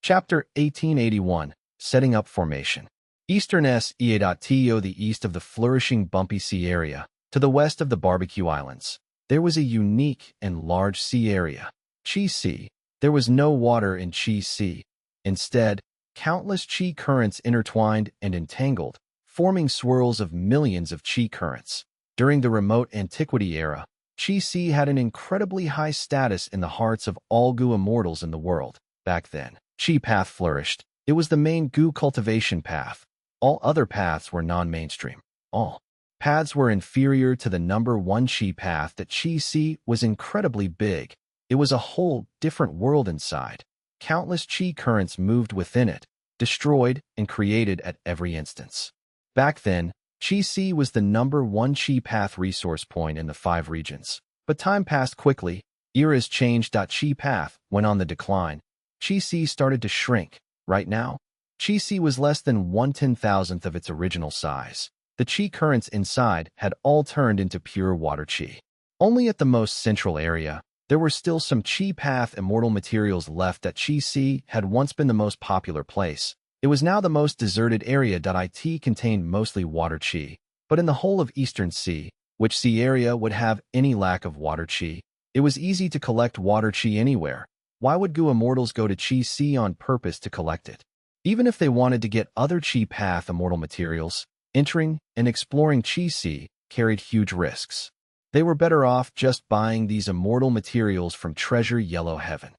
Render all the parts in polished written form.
Chapter 1881, Setting Up Formation. Eastern SEA.TO, the east of the flourishing Bumpy Sea area, to the west of the Barbecue Islands. There was a unique and large sea area, Chi Sea. There was no water in Chi Sea. Instead, countless Chi currents intertwined and entangled, forming swirls of millions of Chi currents. During the remote antiquity era, Chi Sea had an incredibly high status in the hearts of all Gu immortals in the world. Back then, Chi path flourished. It was the main Gu cultivation path. All other paths were non-mainstream. All paths were inferior to the number one Chi path. That Chi Sea was incredibly big. It was a whole different world inside. Countless Chi currents moved within it, destroyed and created at every instance. Back then, Chi Sea was the number one Chi path resource point in the 5 regions. But time passed quickly. Eras changed. Chi path went on the decline. Chi Sea started to shrink. Right now, Chi Sea was less than 1/10,000th of its original size. The Chi currents inside had all turned into pure water Chi. Only at the most central area, there were still some Chi path immortal materials left. That Chi Sea had once been the most popular place. It was now the most deserted area. It contained mostly water Chi, but in the whole of Eastern Sea, which sea area would have any lack of water Chi? It was easy to collect water Chi anywhere. Why would Gu immortals go to Chi Sea on purpose to collect it? Even if they wanted to get other Chi path immortal materials, entering and exploring Chi Sea carried huge risks. They were better off just buying these immortal materials from Treasure Yellow Heaven.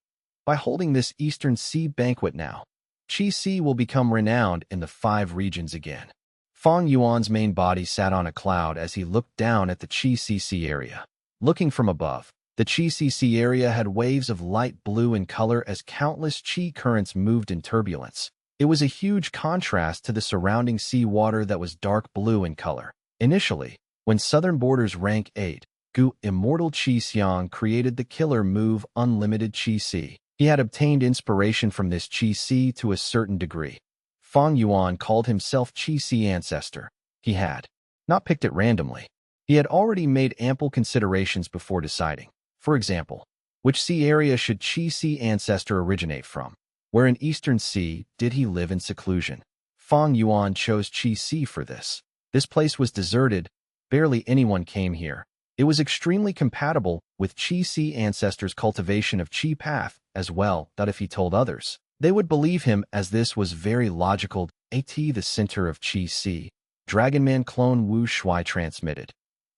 By holding this Eastern Sea banquet now, Chi Sea will become renowned in the 5 regions again. Fang Yuan's main body sat on a cloud as he looked down at the Chi Sea area. Looking from above, the Chi Sea area had waves of light blue in color as countless Chi currents moved in turbulence. It was a huge contrast to the surrounding sea water that was dark blue in color. Initially, when Southern Borders Rank 8, Gu Immortal Chi Xiang created the killer move Unlimited Chi Sea. He had obtained inspiration from this Chi Sea to a certain degree. Fang Yuan called himself Chi Sea Ancestor. He had not picked it randomly. He had already made ample considerations before deciding. For example, which sea area should Chi Sea Ancestor originate from? Where in Eastern Sea did he live in seclusion? Fang Yuan chose Chi Sea for this. This place was deserted. Barely anyone came here. It was extremely compatible with Chi Sea Ancestor's cultivation of Chi path as well. That if he told others, they would believe him, as this was very logical. The center of Chi Sea. Dragonman clone Wu Shui transmitted.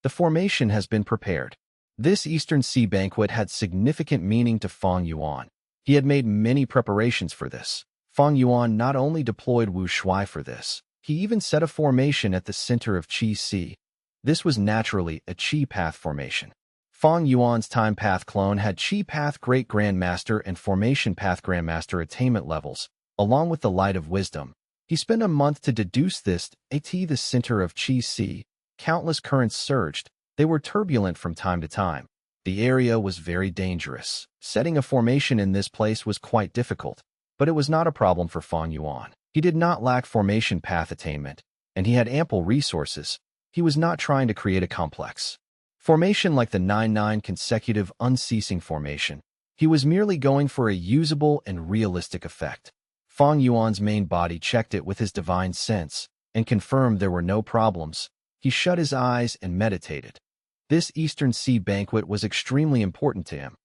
The formation has been prepared. This Eastern Sea banquet had significant meaning to Fang Yuan. He had made many preparations for this. Fang Yuan not only deployed Wu Shui for this, he even set a formation at the center of Chi Sea. This was naturally a Chi path formation. Fang Yuan's time path clone had Chi path Great Grandmaster and Formation path Grandmaster attainment levels, along with the Light of Wisdom. He spent a month to deduce this. At the center of Chi Sea, countless currents surged. They were turbulent from time to time. The area was very dangerous. Setting a formation in this place was quite difficult, but it was not a problem for Fang Yuan. He did not lack formation path attainment, and he had ample resources. He was not trying to create a complex formation like the 9-9 consecutive unceasing formation. He was merely going for a usable and realistic effect. Fang Yuan's main body checked it with his divine sense and confirmed there were no problems. He shut his eyes and meditated. This Eastern Sea banquet was extremely important to him.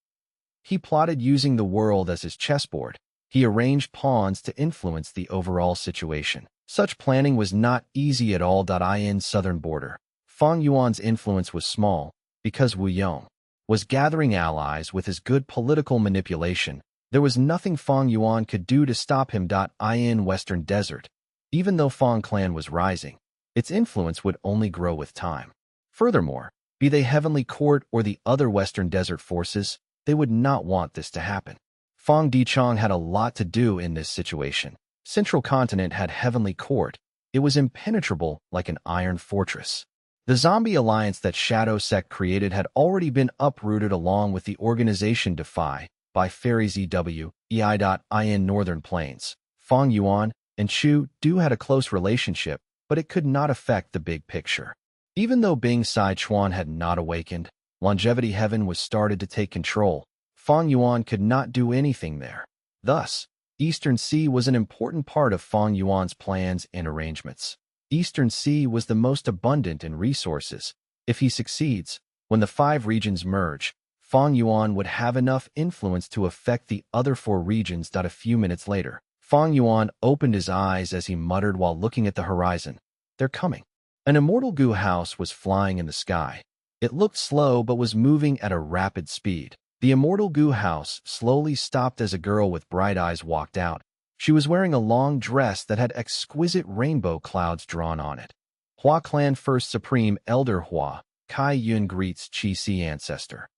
He plotted using the world as his chessboard. He arranged pawns to influence the overall situation. Such planning was not easy at all. In Southern Border, Fang Yuan's influence was small because Wu Yong was gathering allies with his good political manipulation. There was nothing Fang Yuan could do to stop him. In Western Desert, even though Fang clan was rising, its influence would only grow with time. Furthermore, be they Heavenly Court or the other Western Desert forces, they would not want this to happen. Fang Dichong had a lot to do in this situation. Central Continent had Heavenly Court. It was impenetrable like an iron fortress. The zombie alliance that Shadow Sect created had already been uprooted along with the organization Defy by Fairy ZW, in Northern Plains. Fang Yuan and Chu Du had a close relationship, but it could not affect the big picture. Even though Bing Sai Chuan had not awakened, Longevity Heaven was started to take control. Fang Yuan could not do anything there. Thus, Eastern Sea was an important part of Fang Yuan's plans and arrangements. Eastern Sea was the most abundant in resources. If he succeeds, when the 5 regions merge, Fang Yuan would have enough influence to affect the other 4 regions. A few minutes later, Fang Yuan opened his eyes as he muttered while looking at the horizon. They're coming. An immortal goo house was flying in the sky. It looked slow but was moving at a rapid speed. The immortal goo house slowly stopped as a girl with bright eyes walked out. She was wearing a long dress that had exquisite rainbow clouds drawn on it. Hua Clan First Supreme Elder Hua Kai Yun greets Qi Si ancestor.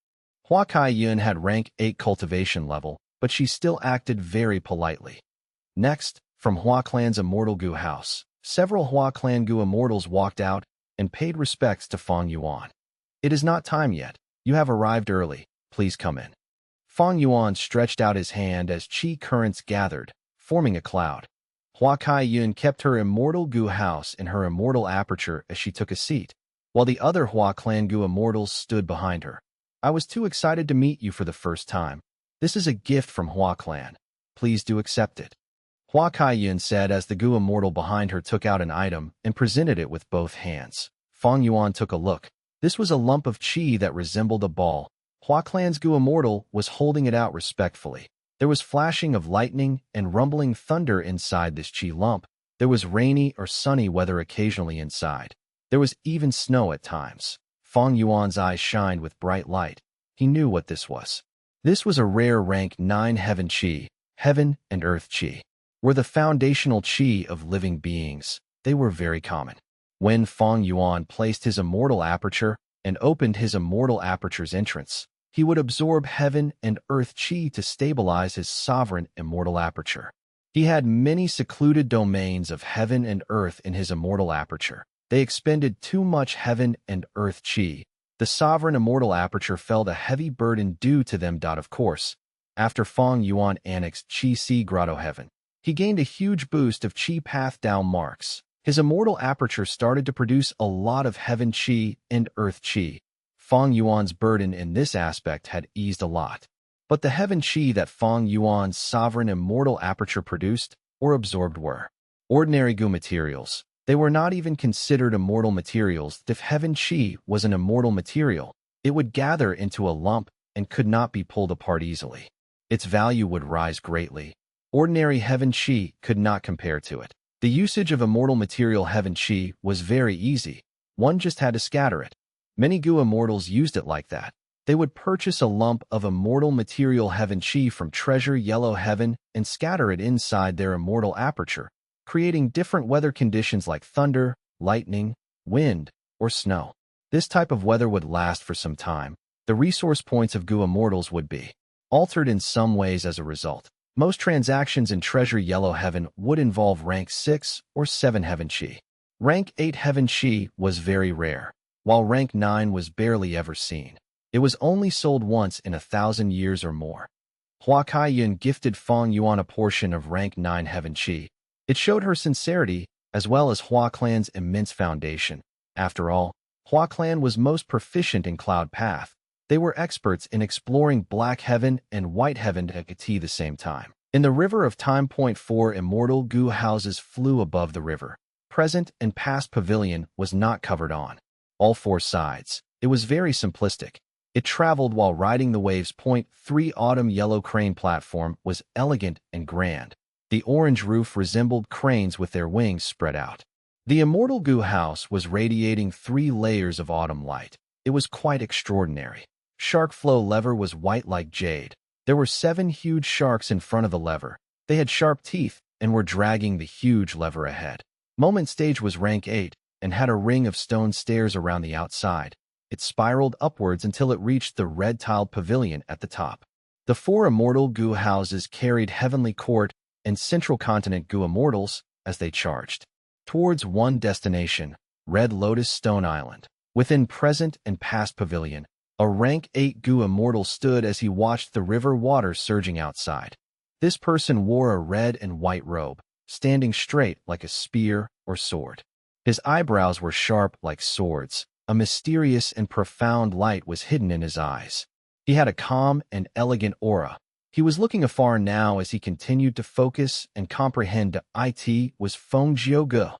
Hua Kai Yun had rank 8 cultivation level, but she still acted very politely. Next, from Hua Clan's immortal goo house, several Hua Clan goo immortals walked out and paid respects to Fang Yuan. It is not time yet. You have arrived early. Please come in. Fang Yuan stretched out his hand as qi currents gathered, forming a cloud. Hua Kai Yun kept her immortal goo house in her immortal aperture as she took a seat, while the other Hua Clan goo immortals stood behind her. I was too excited to meet you for the first time. This is a gift from Hua Clan. Please do accept it. Hua Kai Yun said as the goo immortal behind her took out an item and presented it with both hands. Fang Yuan took a look. This was a lump of qi that resembled a ball. Hua Clan's goo immortal was holding it out respectfully. There was flashing of lightning and rumbling thunder inside this qi lump. There was rainy or sunny weather occasionally inside. There was even snow at times. Fang Yuan's eyes shined with bright light. He knew what this was. This was a rare rank 9 heaven qi. Heaven and earth qi were the foundational qi of living beings. They were very common. When Fang Yuan placed his immortal aperture and opened his immortal aperture's entrance, he would absorb heaven and earth qi to stabilize his sovereign immortal aperture. He had many secluded domains of heaven and earth in his immortal aperture. They expended too much heaven and earth qi. The sovereign immortal aperture felt a heavy burden due to them. Of course, after Fang Yuan annexed Qi Si Grotto Heaven, he gained a huge boost of qi path down marks. His immortal aperture started to produce a lot of heaven qi and earth qi. Fang Yuan's burden in this aspect had eased a lot. But the heaven qi that Fang Yuan's sovereign immortal aperture produced or absorbed were ordinary goo materials. They were not even considered immortal materials. If heaven qi was an immortal material, it would gather into a lump and could not be pulled apart easily. Its value would rise greatly. Ordinary heaven qi could not compare to it. The usage of immortal material heaven qi was very easy. One just had to scatter it. Many goo immortals used it like that. They would purchase a lump of immortal material heaven qi from treasure yellow heaven and scatter it inside their immortal aperture, creating different weather conditions like thunder, lightning, wind, or snow. This type of weather would last for some time. The resource points of goo immortals would be altered in some ways as a result. Most transactions in treasure yellow heaven would involve rank 6 or 7 heaven qi. Rank 8 heaven qi was very rare, while rank 9 was barely ever seen. It was only sold once in 1,000 years or more. Hua Kai Yun gifted Fang Yuan a portion of rank 9 heaven qi. It showed her sincerity as well as Hua Clan's immense foundation. After all, Hua Clan was most proficient in cloud path. They were experts in exploring black heaven and white heaven at the same time. In the river of time. 4 immortal goo houses flew above the river. Present and past pavilion was not covered on all 4 sides. It was very simplistic. It traveled while riding the waves. 3 autumn yellow crane platform was elegant and grand. The orange roof resembled cranes with their wings spread out. The immortal goo house was radiating 3 layers of autumn light. It was quite extraordinary. Shark flow lever was white like jade. There were 7 huge sharks in front of the lever. They had sharp teeth and were dragging the huge lever ahead. Moment stage was rank 8 and had a ring of stone stairs around the outside. It spiraled upwards until it reached the red-tiled pavilion at the top. The 4 immortal goo houses carried Heavenly Court and Central Continent goo immortals as they charged towards one destination, Red Lotus Stone Island. Within present and past pavilion, a rank 8 goo immortal stood as he watched the river water surging outside. This person wore a red and white robe, standing straight like a spear or sword. His eyebrows were sharp like swords. A mysterious and profound light was hidden in his eyes. He had a calm and elegant aura. He was looking afar now as he continued to focus and comprehend. It was Feng Yuan.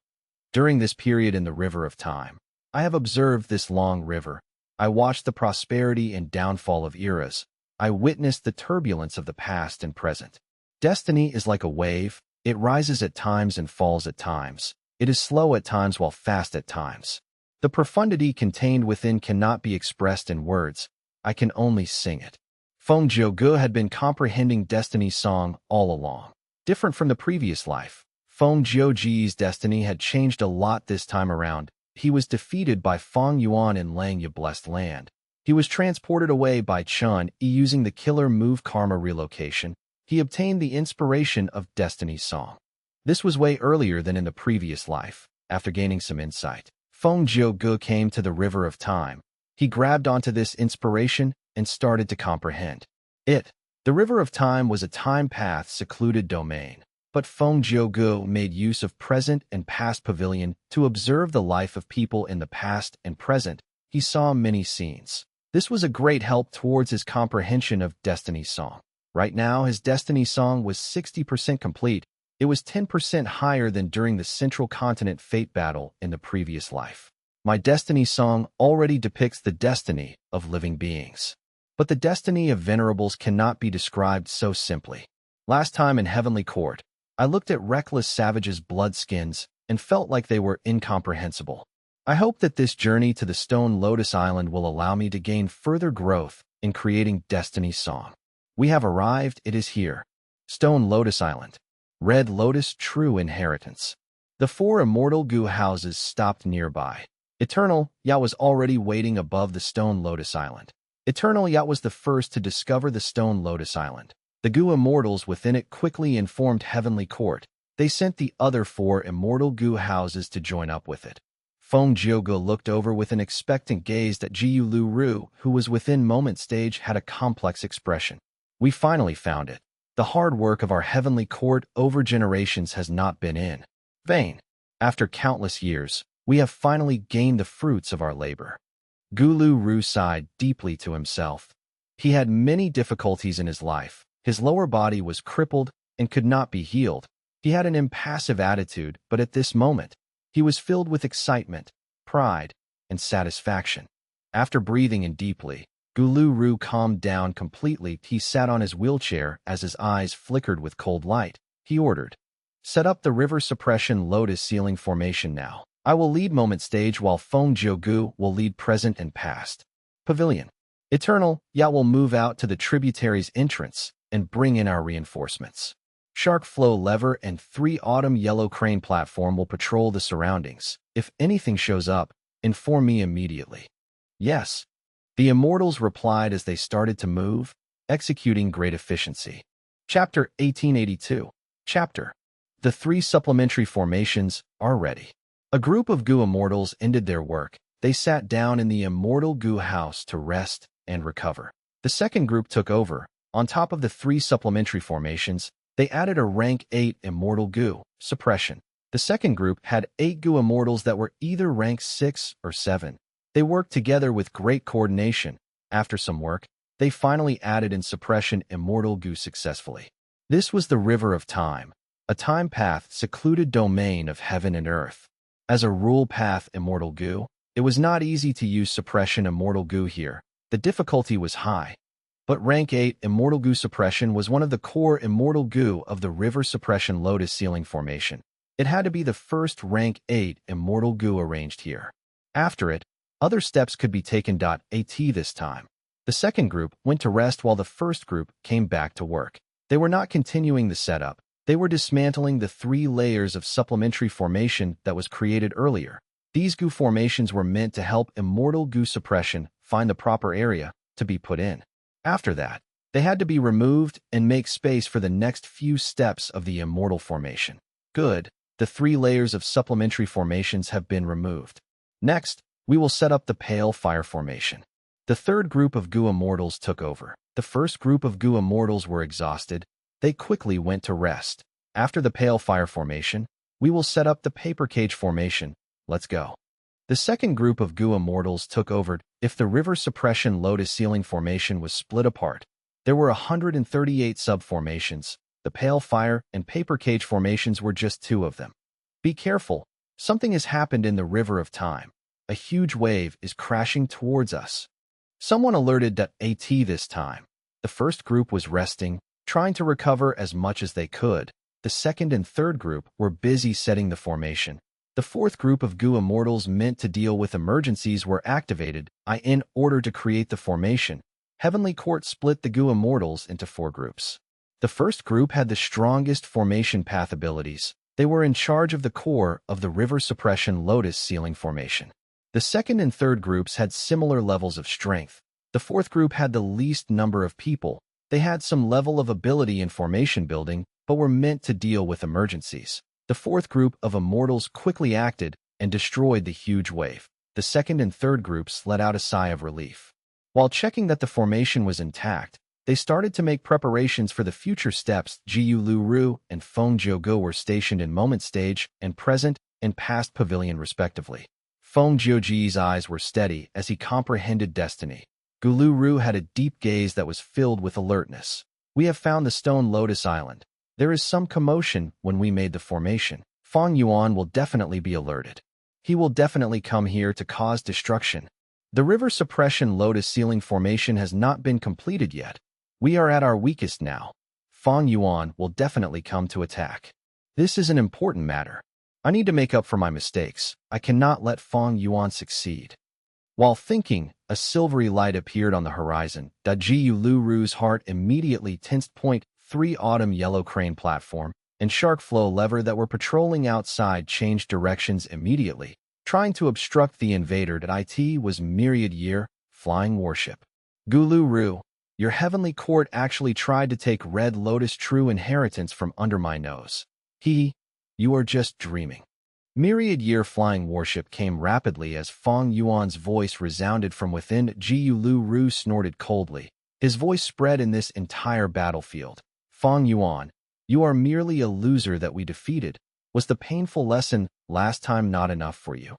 During this period in the river of time, I have observed this long river. I watched the prosperity and downfall of eras. I witnessed the turbulence of the past and present. Destiny is like a wave. It rises at times and falls at times. It is slow at times while fast at times. The profundity contained within cannot be expressed in words. I can only sing it. Feng Yuan had been comprehending destiny's song all along. Different from the previous life, Feng Yuan's destiny had changed a lot this time around. He was defeated by Fang Yuan in Lang Ye Blessed Land. He was transported away by Chun using the killer move karma relocation. He obtained the inspiration of destiny's song. This was way earlier than in the previous life. After gaining some insight, Feng Yuan came to the river of time. He grabbed onto this inspiration and started to comprehend it. The river of time was a time path secluded domain, but Feng Yuan made use of present and past pavilion to observe the life of people in the past and present. He saw many scenes. This was a great help towards his comprehension of destiny's song. Right now, his destiny song was 60% complete. It was 10% higher than during the Central Continent fate battle in the previous life. My destiny song already depicts the destiny of living beings. But the destiny of venerables cannot be described so simply. Last time in Heavenly Court, I looked at reckless savages' bloodskins and felt like they were incomprehensible. I hope that this journey to the Stone Lotus Island will allow me to gain further growth in creating destiny's song. We have arrived, it is here. Stone Lotus Island. Red Lotus True Inheritance. The 4 immortal goo houses stopped nearby. Eternal Ya was already waiting above the Stone Lotus Island. Eternal Ya was the first to discover the Stone Lotus Island. The goo immortals within it quickly informed Heavenly Court. They sent the other 4 immortal goo houses to join up with it. Feng Yuan looked over with an expectant gaze at Jiu Lu Ru, who was within moment stage, had a complex expression. We finally found it. The hard work of our Heavenly Court over generations has not been in vain. After countless years, we have finally gained the fruits of our labor. Gulu Ru sighed deeply to himself. He had many difficulties in his life. His lower body was crippled and could not be healed. He had an impassive attitude, but at this moment, he was filled with excitement, pride, and satisfaction. After breathing in deeply, Gulu Ru calmed down completely. He sat on his wheelchair as his eyes flickered with cold light. He ordered, "Set up the river suppression lotus ceiling formation now. I will lead moment stage while Feng Yuan will lead present and past. Pavilion. Eternal Ya will move out to the tributary's entrance and bring in our reinforcements. Shark Flow Lever and 3 Autumn Yellow Crane Platform will patrol the surroundings. If anything shows up, inform me immediately." Yes. The immortals replied as they started to move, executing great efficiency. Chapter 1882. Chapter. The 3 supplementary formations are ready. A group of goo immortals ended their work. They sat down in the immortal goo house to rest and recover. The second group took over. On top of the 3 supplementary formations, they added a rank 8 immortal goo suppression. The second group had 8 goo immortals that were either rank 6 or 7. They worked together with great coordination. After some work, they finally added in suppression immortal goo successfully. This was the river of time, a time path secluded domain of heaven and earth. As a rule path immortal goo, it was not easy to use suppression immortal goo here. The difficulty was high. But rank 8 immortal goo suppression was one of the core immortal goo of the river suppression lotus ceiling formation. It had to be the first rank 8 immortal goo arranged here. After it, other steps could be taken. At this time, the second group went to rest while the first group came back to work. They were not continuing the setup. They were dismantling the 3 layers of supplementary formation that was created earlier. These goo formations were meant to help immortal goo suppression find the proper area to be put in. After that, they had to be removed and make space for the next few steps of the immortal formation. Good, the 3 layers of supplementary formations have been removed. Next, we will set up the pale fire formation. The third group of goo immortals took over. The first group of goo immortals were exhausted. They quickly went to rest. After the pale fire formation, we will set up the paper cage formation. Let's go. The second group of goo immortals took over. If the river suppression lotus ceiling formation was split apart, There were 138 subformations. The Pale Fire and Paper Cage formations were just two of them. Be careful. Something has happened in the river of time. A huge wave is crashing towards us. Someone alerted .At this time. The first group was resting, trying to recover as much as they could. The second and third group were busy setting the formation. The fourth group of goo immortals meant to deal with emergencies were activated, in order to create the formation. Heavenly Court split the goo immortals into four groups. The first group had the strongest formation path abilities. They were in charge of the core of the river suppression lotus ceiling formation. The second and third groups had similar levels of strength. The fourth group had the least number of people. They had some level of ability in formation building, but were meant to deal with emergencies. The fourth group of immortals quickly acted and destroyed the huge wave. The second and third groups let out a sigh of relief. While checking that the formation was intact, they started to make preparations for the future steps. Jiu Lu Ru and Feng Jiuge were stationed in moment stage and present and past pavilion respectively. Feng Jiuge's eyes were steady as he comprehended destiny. Gulu Ru had a deep gaze that was filled with alertness. We have found the Stone Lotus Island. There is some commotion when we made the formation. Fang Yuan will definitely be alerted. He will definitely come here to cause destruction. The river suppression lotus ceiling formation has not been completed yet. We are at our weakest now. Fang Yuan will definitely come to attack. This is an important matter. I need to make up for my mistakes. I cannot let Fang Yuan succeed. While thinking, a silvery light appeared on the horizon. Jiu Lu Ru's heart immediately tensed. 3 Autumn Yellow Crane platform and Shark Flow lever that were patrolling outside changed directions immediately, trying to obstruct the invader. It was Myriad Year, flying warship. Gulu Ru, your heavenly court actually tried to take Red Lotus True Inheritance from under my nose. You are just dreaming. Myriad Year flying warship came rapidly as Fang Yuan's voice resounded from within. Jiu Lu Ru snorted coldly. His voice spread in this entire battlefield. Fang Yuan, you are merely a loser that we defeated. Was the painful lesson last time not enough for you?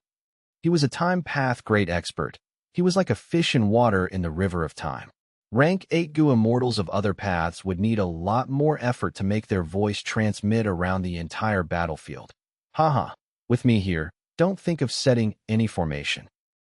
He was a time path great expert. He was like a fish in water in the river of time. Rank 8 goo immortals of other paths would need a lot more effort to make their voice transmit around the entire battlefield. Haha, with me here, don't think of setting any formation.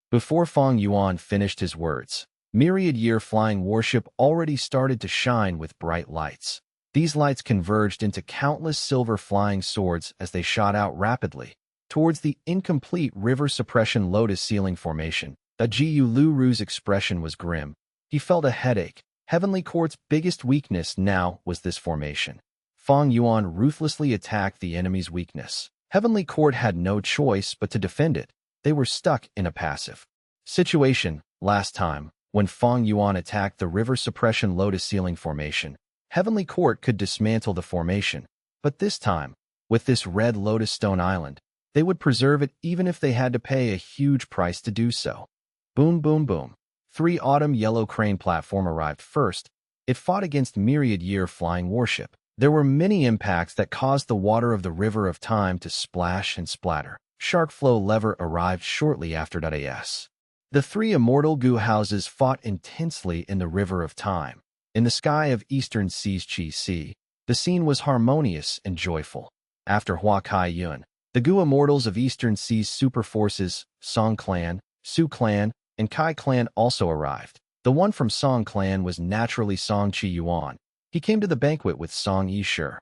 Before Fang Yuan finished his words, Myriad Year flying warship already started to shine with bright lights. These lights converged into countless silver flying swords as they shot out rapidly towards the incomplete river suppression lotus ceiling formation. Jiu Lu Ru's expression was grim. He felt a headache. Heavenly Court's biggest weakness now was this formation. Fang Yuan ruthlessly attacked the enemy's weakness. Heavenly Court had no choice but to defend it. They were stuck in a passive situation. Last time, when Fang Yuan attacked the river suppression lotus ceiling formation, Heavenly Court could dismantle the formation. But this time, with this Red Lotus Stone Island, they would preserve it even if they had to pay a huge price to do so. Boom, boom, boom. 3 Autumn Yellow Crane platform arrived first. It fought against Myriad Year flying warship. There were many impacts that caused the water of the river of time to splash and splatter. Shark Flow lever arrived shortly after. The 3 immortal goo houses fought intensely in the river of time. In the sky of Eastern Seas Chi Sea, the scene was harmonious and joyful. After Hua Kai Yun, the goo immortals of Eastern Seas super forces, Song Clan, Su Clan, and Kai Clan also arrived. The one from Song Clan was naturally Song Chi Yuan. He came to the banquet with Song Yishur.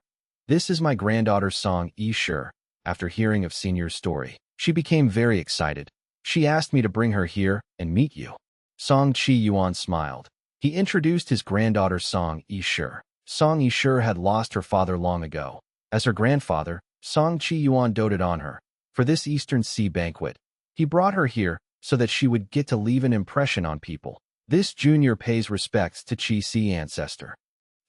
This is my granddaughter Song Yishur. After hearing of Senior's story, she became very excited. She asked me to bring her here and meet you. Song Chi Yuan smiled. He introduced his granddaughter Song Yishur. Song Yishur had lost her father long ago. As her grandfather, Song Chi Yuan doted on her. For this Eastern Sea banquet, he brought her here so that she would get to leave an impression on people. This junior pays respects to Chi Sea ancestor.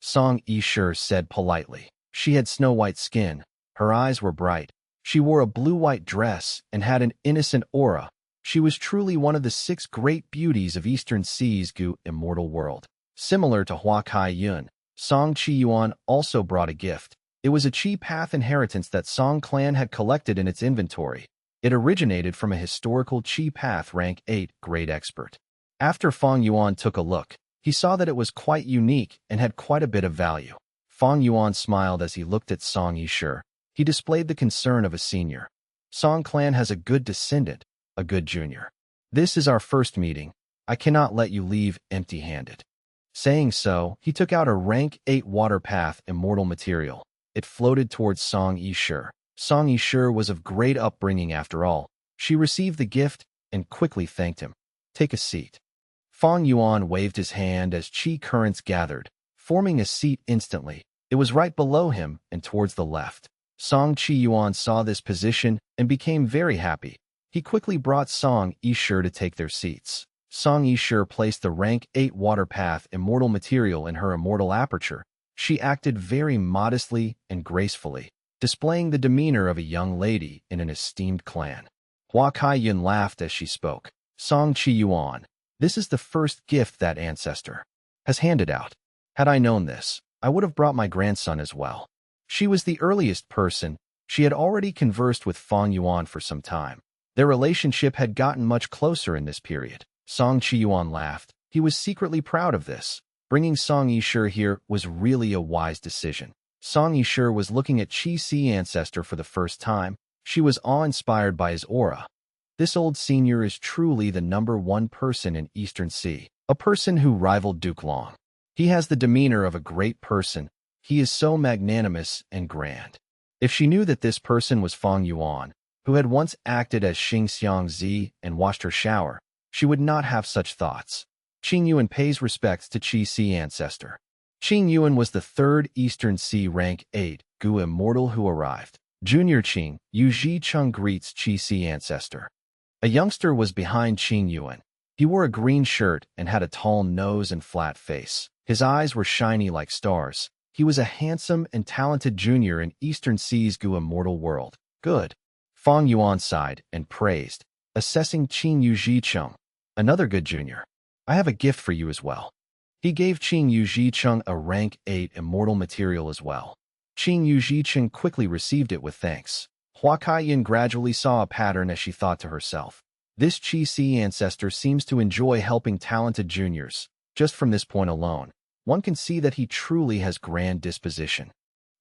Song Yishur said politely. She had snow-white skin. Her eyes were bright. She wore a blue-white dress and had an innocent aura. She was truly one of the 6 great beauties of Eastern Sea's goo immortal world. Similar to Hua Kai Yun, Song Chi Yuan also brought a gift. It was a Chi Path inheritance that Song Clan had collected in its inventory. It originated from a historical Chi Path rank 8 great expert. After Fang Yuan took a look, he He saw that it was quite unique and had quite a bit of value. Fang Yuan smiled as he looked at Song Yishur. He displayed the concern of a senior. Song clan has a good descendant, a good junior. This is our first meeting. I cannot let you leave empty-handed. Saying so, he took out a rank 8 water path immortal material. It floated towards Song Yishur. Song Yishur was of great upbringing after all. She received the gift and quickly thanked him. Take a seat. Fang Yuan waved his hand as qi currents gathered, forming a seat instantly. It was right below him and towards the left. Song Qi Yuan saw this position and became very happy. He quickly brought Song Yishur to take their seats. Song Yishur placed the rank 8 water path immortal material in her immortal aperture. She acted very modestly and gracefully, displaying the demeanor of a young lady in an esteemed clan. Hua Kaiyun laughed as she spoke. Song Qi Yuan, this is the first gift that ancestor has handed out. Had I known this, I would have brought my grandson as well. She was the earliest person. She had already conversed with Fang Yuan for some time. Their relationship had gotten much closer in this period. Song Qi Yuan laughed. He was secretly proud of this. Bringing Song Yishur here was really a wise decision. Song Yishur was looking at Qi Si ancestor for the first time. She was awe-inspired by his aura. This old senior is truly the #1 person in Eastern Sea, a person who rivaled Duke Long. He has the demeanor of a great person. He is so magnanimous and grand. If she knew that this person was Fang Yuan, who had once acted as Xing Xiang Zi and watched her shower, she would not have such thoughts. Qing Yuan pays respects to Qi Si ancestor. Qing Yuan was the 3rd Eastern Sea rank 8 Gu immortal who arrived. Junior Qing Yu Ji Chung greets Qi Si ancestor. A youngster was behind Qing Yuan. He wore a green shirt and had a tall nose and flat face. His eyes were shiny like stars. He was a handsome and talented junior in Eastern Sea's Gu immortal world. Good. Fang Yuan sighed and praised, assessing Qing Yu Ji Chung. Another good junior. I have a gift for you as well. He gave Qing Yu Ji Chung a rank 8 immortal material as well. Qing Yu Ji Chung quickly received it with thanks. Hua Kaiyan gradually saw a pattern as she thought to herself. This Qi Si ancestor seems to enjoy helping talented juniors. Just from this point alone, one can see that he truly has grand disposition.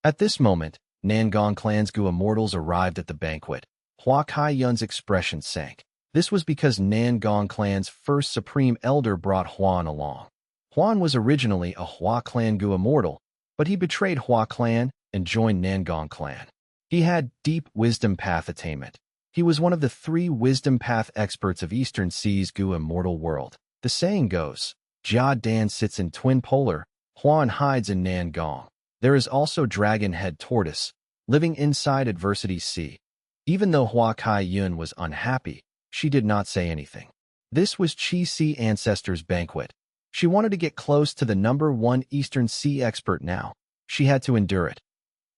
At this moment, Nangong clan's Gu immortals arrived at the banquet. Hua Kaiyun's expression sank. This was because Nangong clan's first supreme elder brought Huan along. Huan was originally a Hua clan Gu immortal, but he betrayed Hua clan and joined Nangong clan. He had deep wisdom path attainment. He was one of the 3 wisdom path experts of Eastern Sea's Gu immortal world. The saying goes, Jia Dan sits in twin polar, Huan hides in Nangong. There is also Dragon Head Tortoise, living inside Adversity Sea. Even though Hua Kaiyun was unhappy, she did not say anything. This was Qi Si ancestor's banquet. She wanted to get close to the #1 Eastern Sea expert now. She had to endure it.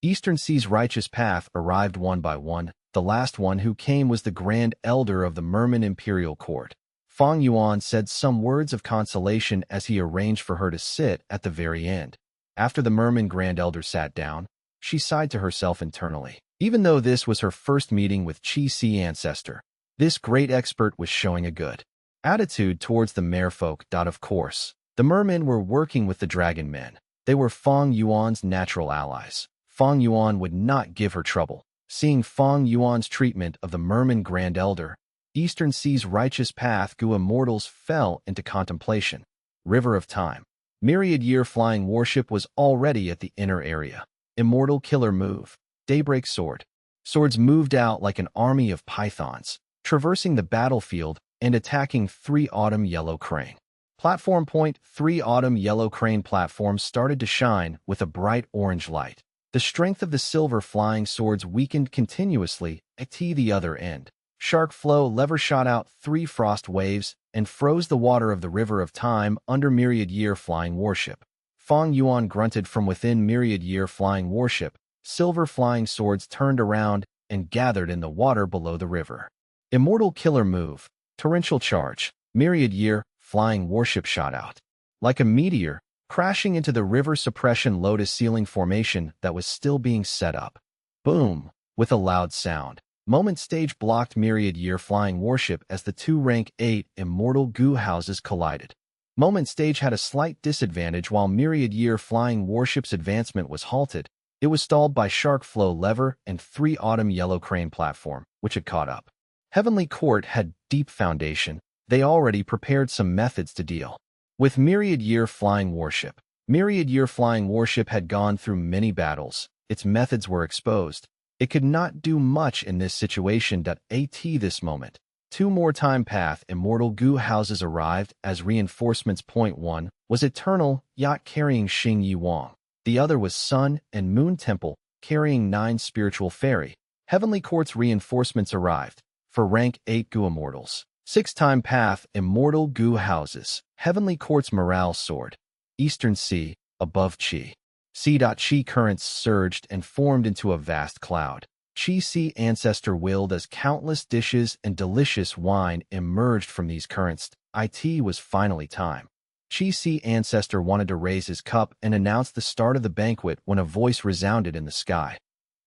Eastern Sea's righteous path arrived one by one. The last one who came was the Grand Elder of the Merman Imperial Court. Fang Yuan said some words of consolation as he arranged for her to sit at the very end. After the Merman Grand Elder sat down, she sighed to herself internally. Even though this was her first meeting with Qi Si ancestor, this great expert was showing a good attitude towards the merfolk. Of course, the mermen were working with the dragon men. They were Fang Yuan's natural allies. Fang Yuan would not give her trouble. Seeing Fang Yuan's treatment of the Merman Grand Elder, Eastern Sea's righteous path Gu immortals fell into contemplation. River of Time. Myriad Year Flying Warship was already at the inner area. Immortal Killer Move. Daybreak Sword. Swords moved out like an army of pythons, traversing the battlefield and attacking 3 Autumn Yellow Crane. Platform Point 3 Autumn Yellow Crane platforms started to shine with a bright orange light. The strength of the silver flying swords weakened continuously at the other end. Shark Flow Lever shot out 3 frost waves and froze the water of the River of Time under Myriad Year Flying Warship. Fang Yuan grunted from within Myriad Year Flying Warship. Silver flying swords turned around and gathered in the water below the river. Immortal Killer Move. Torrential Charge. Myriad Year Flying Warship shot out like a meteor, crashing into the river suppression lotus ceiling formation that was still being set up. Boom! With a loud sound. Moment stage blocked Myriad Year Flying Warship as the 2 rank 8 immortal Gu houses collided. Moment Stage had a slight disadvantage while Myriad-Year Flying Warship's advancement was halted. It was stalled by Shark Flow Lever and 3 Autumn Yellow Crane Platform, which had caught up. Heavenly Court had deep foundation. They already prepared some methods to deal with Myriad-Year Flying Warship. Myriad-Year Flying Warship had gone through many battles. Its methods were exposed. It could not do much in this situation. At this moment, 2 more time path immortal goo houses arrived as reinforcements. Point 1 was Eternal Yacht carrying Xing Yuan. The other was Sun and Moon Temple carrying 9 spiritual fairy. Heavenly Court's reinforcements arrived for rank 8 goo immortals. 6 time path immortal goo houses. Heavenly Court's morale soared. Eastern Sea, above Qi. Qi currents surged and formed into a vast cloud. Qi Sea ancestor willed as countless dishes and delicious wine emerged from these currents. It was finally time. Qi Sea ancestor wanted to raise his cup and announce the start of the banquet when a voice resounded in the sky.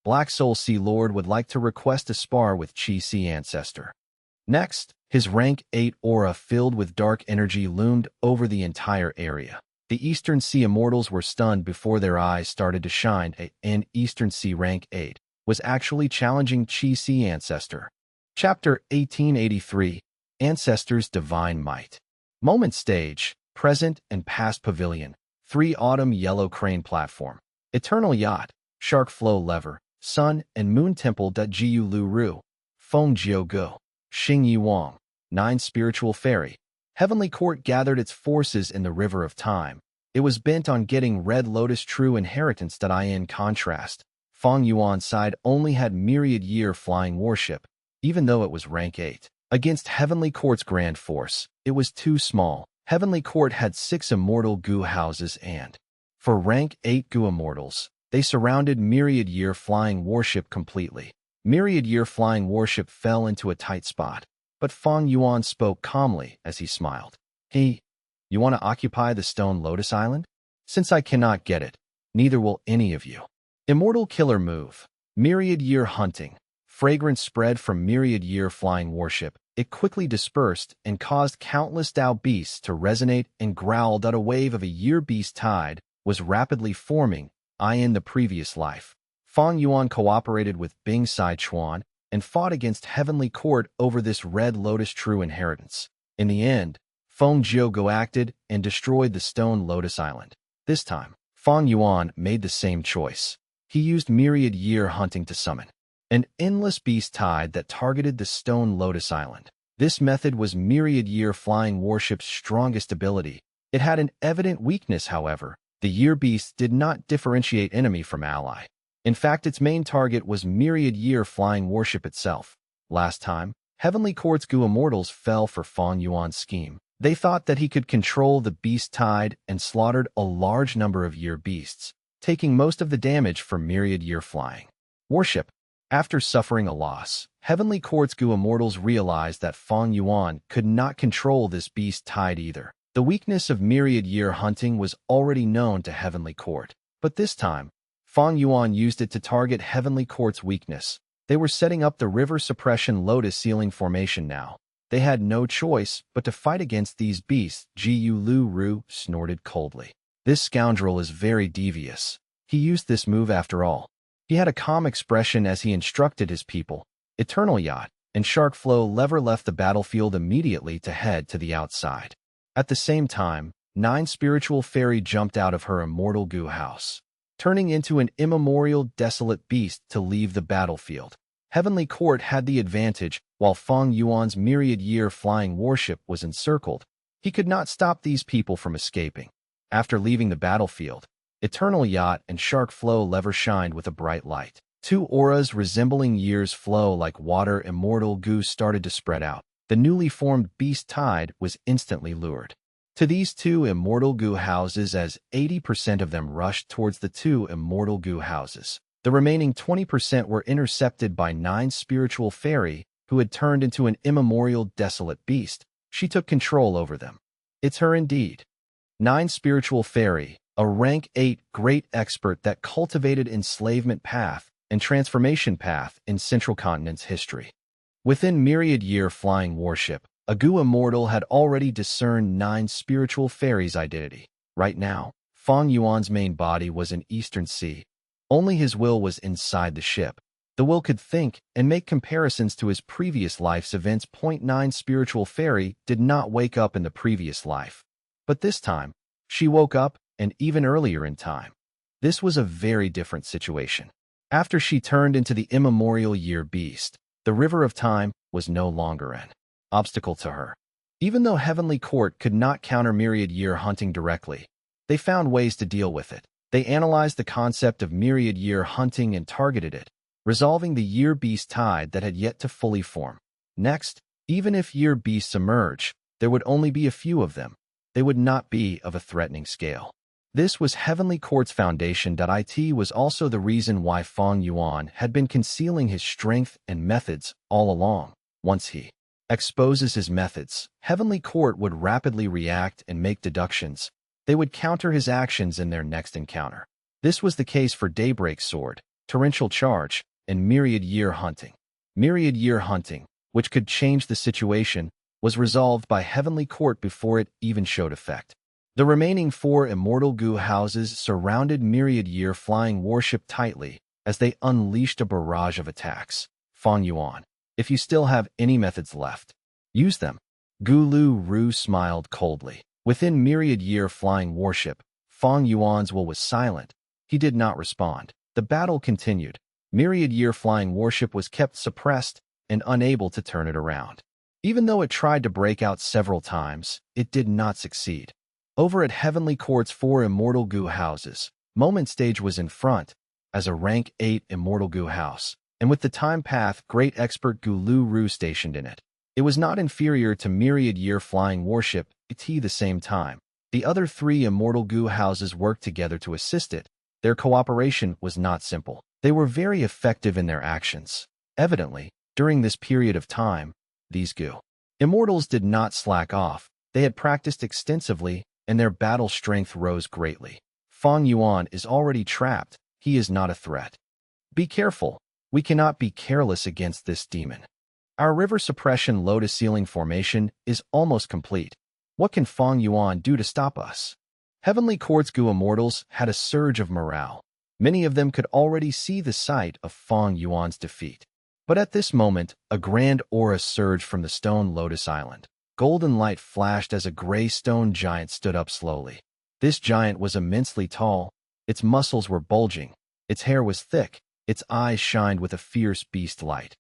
Black Soul Sea Lord would like to request a spar with Qi Sea ancestor. Next, his rank 8 aura filled with dark energy loomed over the entire area. The Eastern Sea immortals were stunned before their eyes started to shine, and Eastern Sea rank 8 was actually challenging Qi Sea ancestor. Chapter 1883, Ancestors' Divine Might. Moment Stage, Present and Past Pavilion, 3 Autumn Yellow Crane Platform, Eternal Yacht, Shark Flow Lever, Sun and Moon Temple. Jiu Lu Ru, Feng Jiu Go, Xing Yuan, 9 Spiritual Fairy. Heavenly Court gathered its forces in the River of Time. It was bent on getting Red Lotus True Inheritance. In contrast, Fang Yuan's side only had Myriad-Year Flying Warship, even though it was rank 8. Against Heavenly Court's grand force, it was too small. Heavenly Court had 6 immortal goo houses and, for rank 8 goo immortals, they surrounded Myriad-Year Flying Warship completely. Myriad-Year Flying Warship fell into a tight spot, but Fang Yuan spoke calmly as he smiled. You want to occupy the Stone Lotus Island? Since I cannot get it, neither will any of you. Immortal Killer Move. Myriad-Year Hunting. Fragrance spread from Myriad-Year Flying Warship. It quickly dispersed and caused countless Dao beasts to resonate and growl. A wave of a year beast tide was rapidly forming. In the previous life, Fang Yuan cooperated with Bing Sai Chuan and fought against Heavenly Court over this Red Lotus True Inheritance. In the end, Feng Jiugo acted and destroyed the Stone Lotus Island. This time, Fang Yuan made the same choice. He used Myriad-Year Hunting to summon an endless beast tide that targeted the Stone Lotus Island. This method was Myriad-Year Flying Warship's strongest ability. It had an evident weakness, however. The Year Beast did not differentiate enemy from ally. In fact, its main target was Myriad-Year Flying Warship itself. Last time, Heavenly Court's goo immortals fell for Fang Yuan's scheme. They thought that he could control the beast tide and slaughtered a large number of Year Beasts, taking most of the damage from Myriad-Year Flying Warship. After suffering a loss, Heavenly Court's goo immortals realized that Fang Yuan could not control this beast tide either. The weakness of Myriad-Year Hunting was already known to Heavenly Court, but this time, Fang Yuan used it to target Heavenly Court's weakness. They were setting up the River Suppression Lotus Ceiling Formation now. They had no choice but to fight against these beasts. Jiu Lu Ru snorted coldly. This scoundrel is very devious. He used this move after all. He had a calm expression as he instructed his people. Eternal Yacht and Shark Flow Lever left the battlefield immediately to head to the outside. At the same time, 9 spiritual fairy jumped out of her immortal goo house, turning into an immemorial desolate beast to leave the battlefield. Heavenly Court had the advantage, while Fang Yuan's Myriad-Year Flying Warship was encircled. He could not stop these people from escaping. After leaving the battlefield, Eternal Yacht and Shark Flow Lever shined with a bright light. 2 auras resembling years flow like water immortal goo started to spread out. The newly formed beast tide was instantly lured to these 2 immortal goo houses as 80% of them rushed towards the 2 immortal goo houses. The remaining 20% were intercepted by 9 spiritual fairy who had turned into an immemorial desolate beast. She took control over them. It's her indeed. 9 spiritual fairy, a rank 8 great expert that cultivated enslavement path and transformation path in Central Continent's history. Within Myriad-Year Flying Warship, A Gu immortal had already discerned 9 spiritual fairies' identity. Right now, Fang Yuan's main body was in Eastern Sea. Only his will was inside the ship. The will could think and make comparisons to his previous life's events. 9 spiritual fairy did not wake up in the previous life. But this time, she woke up, and even earlier in time. This was a very different situation. After she turned into the immemorial year beast, the river of time was no longer an obstacle to her. Even though Heavenly Court could not counter myriad year hunting directly, they found ways to deal with it. They analyzed the concept of myriad year hunting and targeted it, resolving the year beast tide that had yet to fully form. Next, even if year beasts emerge, there would only be a few of them. They would not be of a threatening scale. This was Heavenly Court's foundation. It was also the reason why Fang Yuan had been concealing his strength and methods all along. Once he exposes his methods, Heavenly Court would rapidly react and make deductions. They would counter his actions in their next encounter. This was the case for Daybreak Sword, Torrential Charge, and Myriad Year Hunting. Myriad Year Hunting, which could change the situation, was resolved by Heavenly Court before it even showed effect. The remaining 4 immortal Gu houses surrounded Myriad Year flying warship tightly as they unleashed a barrage of attacks. Fang Yuan, if you still have any methods left, use them. Gu Lu Ru smiled coldly. Within Myriad Year flying warship, Fang Yuan's will was silent. He did not respond. The battle continued. Myriad Year flying warship was kept suppressed and unable to turn it around. Even though it tried to break out several times, it did not succeed. Over at Heavenly Court's 4 immortal Gu houses, Moment Stage was in front, as a rank 8 immortal Gu house, and with the time path great expert Gu Lu Ru stationed in it. It was not inferior to Myriad Year flying warship at the same time. The other 3 immortal Gu houses worked together to assist it. Their cooperation was not simple. They were very effective in their actions. Evidently, during this period of time, these Gu immortals did not slack off. They had practiced extensively, and their battle strength rose greatly. Fang Yuan is already trapped. He is not a threat. Be careful. We cannot be careless against this demon. Our river suppression lotus ceiling formation is almost complete. What can Fang Yuan do to stop us? Heavenly Court's Gu immortals had a surge of morale. Many of them could already see the sight of Fang Yuan's defeat. But at this moment, a grand aura surged from the stone Lotus Island. Golden light flashed as a gray stone giant stood up slowly. This giant was immensely tall. Its muscles were bulging. Its hair was thick. Its eyes shined with a fierce beast light.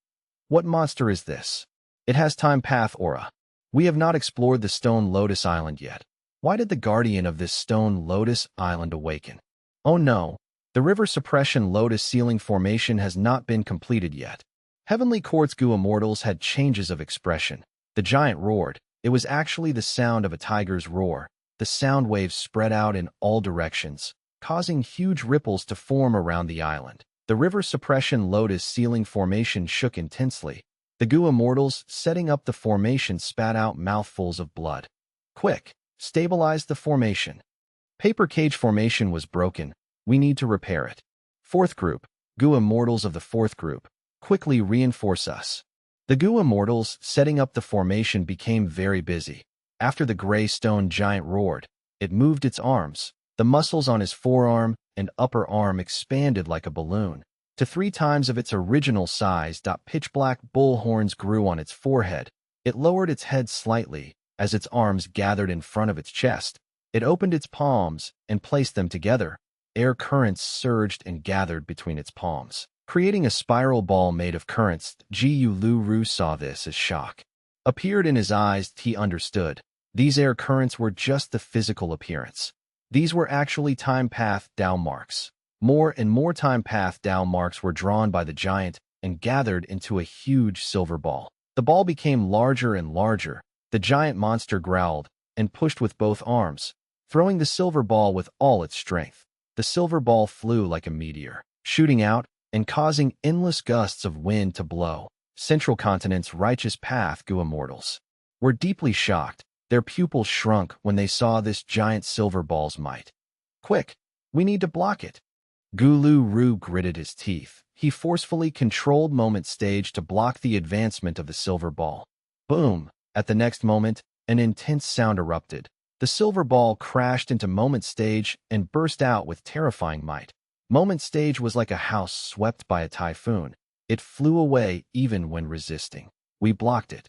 What monster is this? It has time path aura. We have not explored the stone Lotus Island yet. Why did the guardian of this stone Lotus Island awaken? Oh no, the river suppression lotus ceiling formation has not been completed yet. Heavenly Court's Gu immortals had changes of expression. The giant roared. It was actually the sound of a tiger's roar. The sound waves spread out in all directions, causing huge ripples to form around the island. The river suppression lotus ceiling formation shook intensely. The Gu immortals setting up the formation spat out mouthfuls of blood. Quick, stabilize the formation. Paper cage formation was broken. We need to repair it. 4th group, Gu immortals of the 4th group, quickly reinforce us. The Gu immortals setting up the formation became very busy. After the gray stone giant roared, it moved its arms. The muscles on his forearm and upper arm expanded like a balloon to 3 times of its original size. Pitch-black bull horns grew on its forehead. It lowered its head slightly as its arms gathered in front of its chest. It opened its palms and placed them together. Air currents surged and gathered between its palms, creating a spiral ball made of currents. Gu Lu Ru saw this as shock appeared in his eyes. He understood. These air currents were just the physical appearance. These were actually time path Dao marks. More and more time path Dao marks were drawn by the giant and gathered into a huge silver ball. The ball became larger and larger. The giant monster growled and pushed with both arms, throwing the silver ball with all its strength. The silver ball flew like a meteor, shooting out and causing endless gusts of wind to blow. Central Continent's righteous path Gu immortals were deeply shocked. Their pupils shrunk when they saw this giant silver ball's might. Quick, we need to block it. Gu Lu Ru gritted his teeth. He forcefully controlled Moment Stage to block the advancement of the silver ball. Boom! At the next moment, an intense sound erupted. The silver ball crashed into Moment Stage and burst out with terrifying might. Moment Stage was like a house swept by a typhoon. It flew away even when resisting. We blocked it.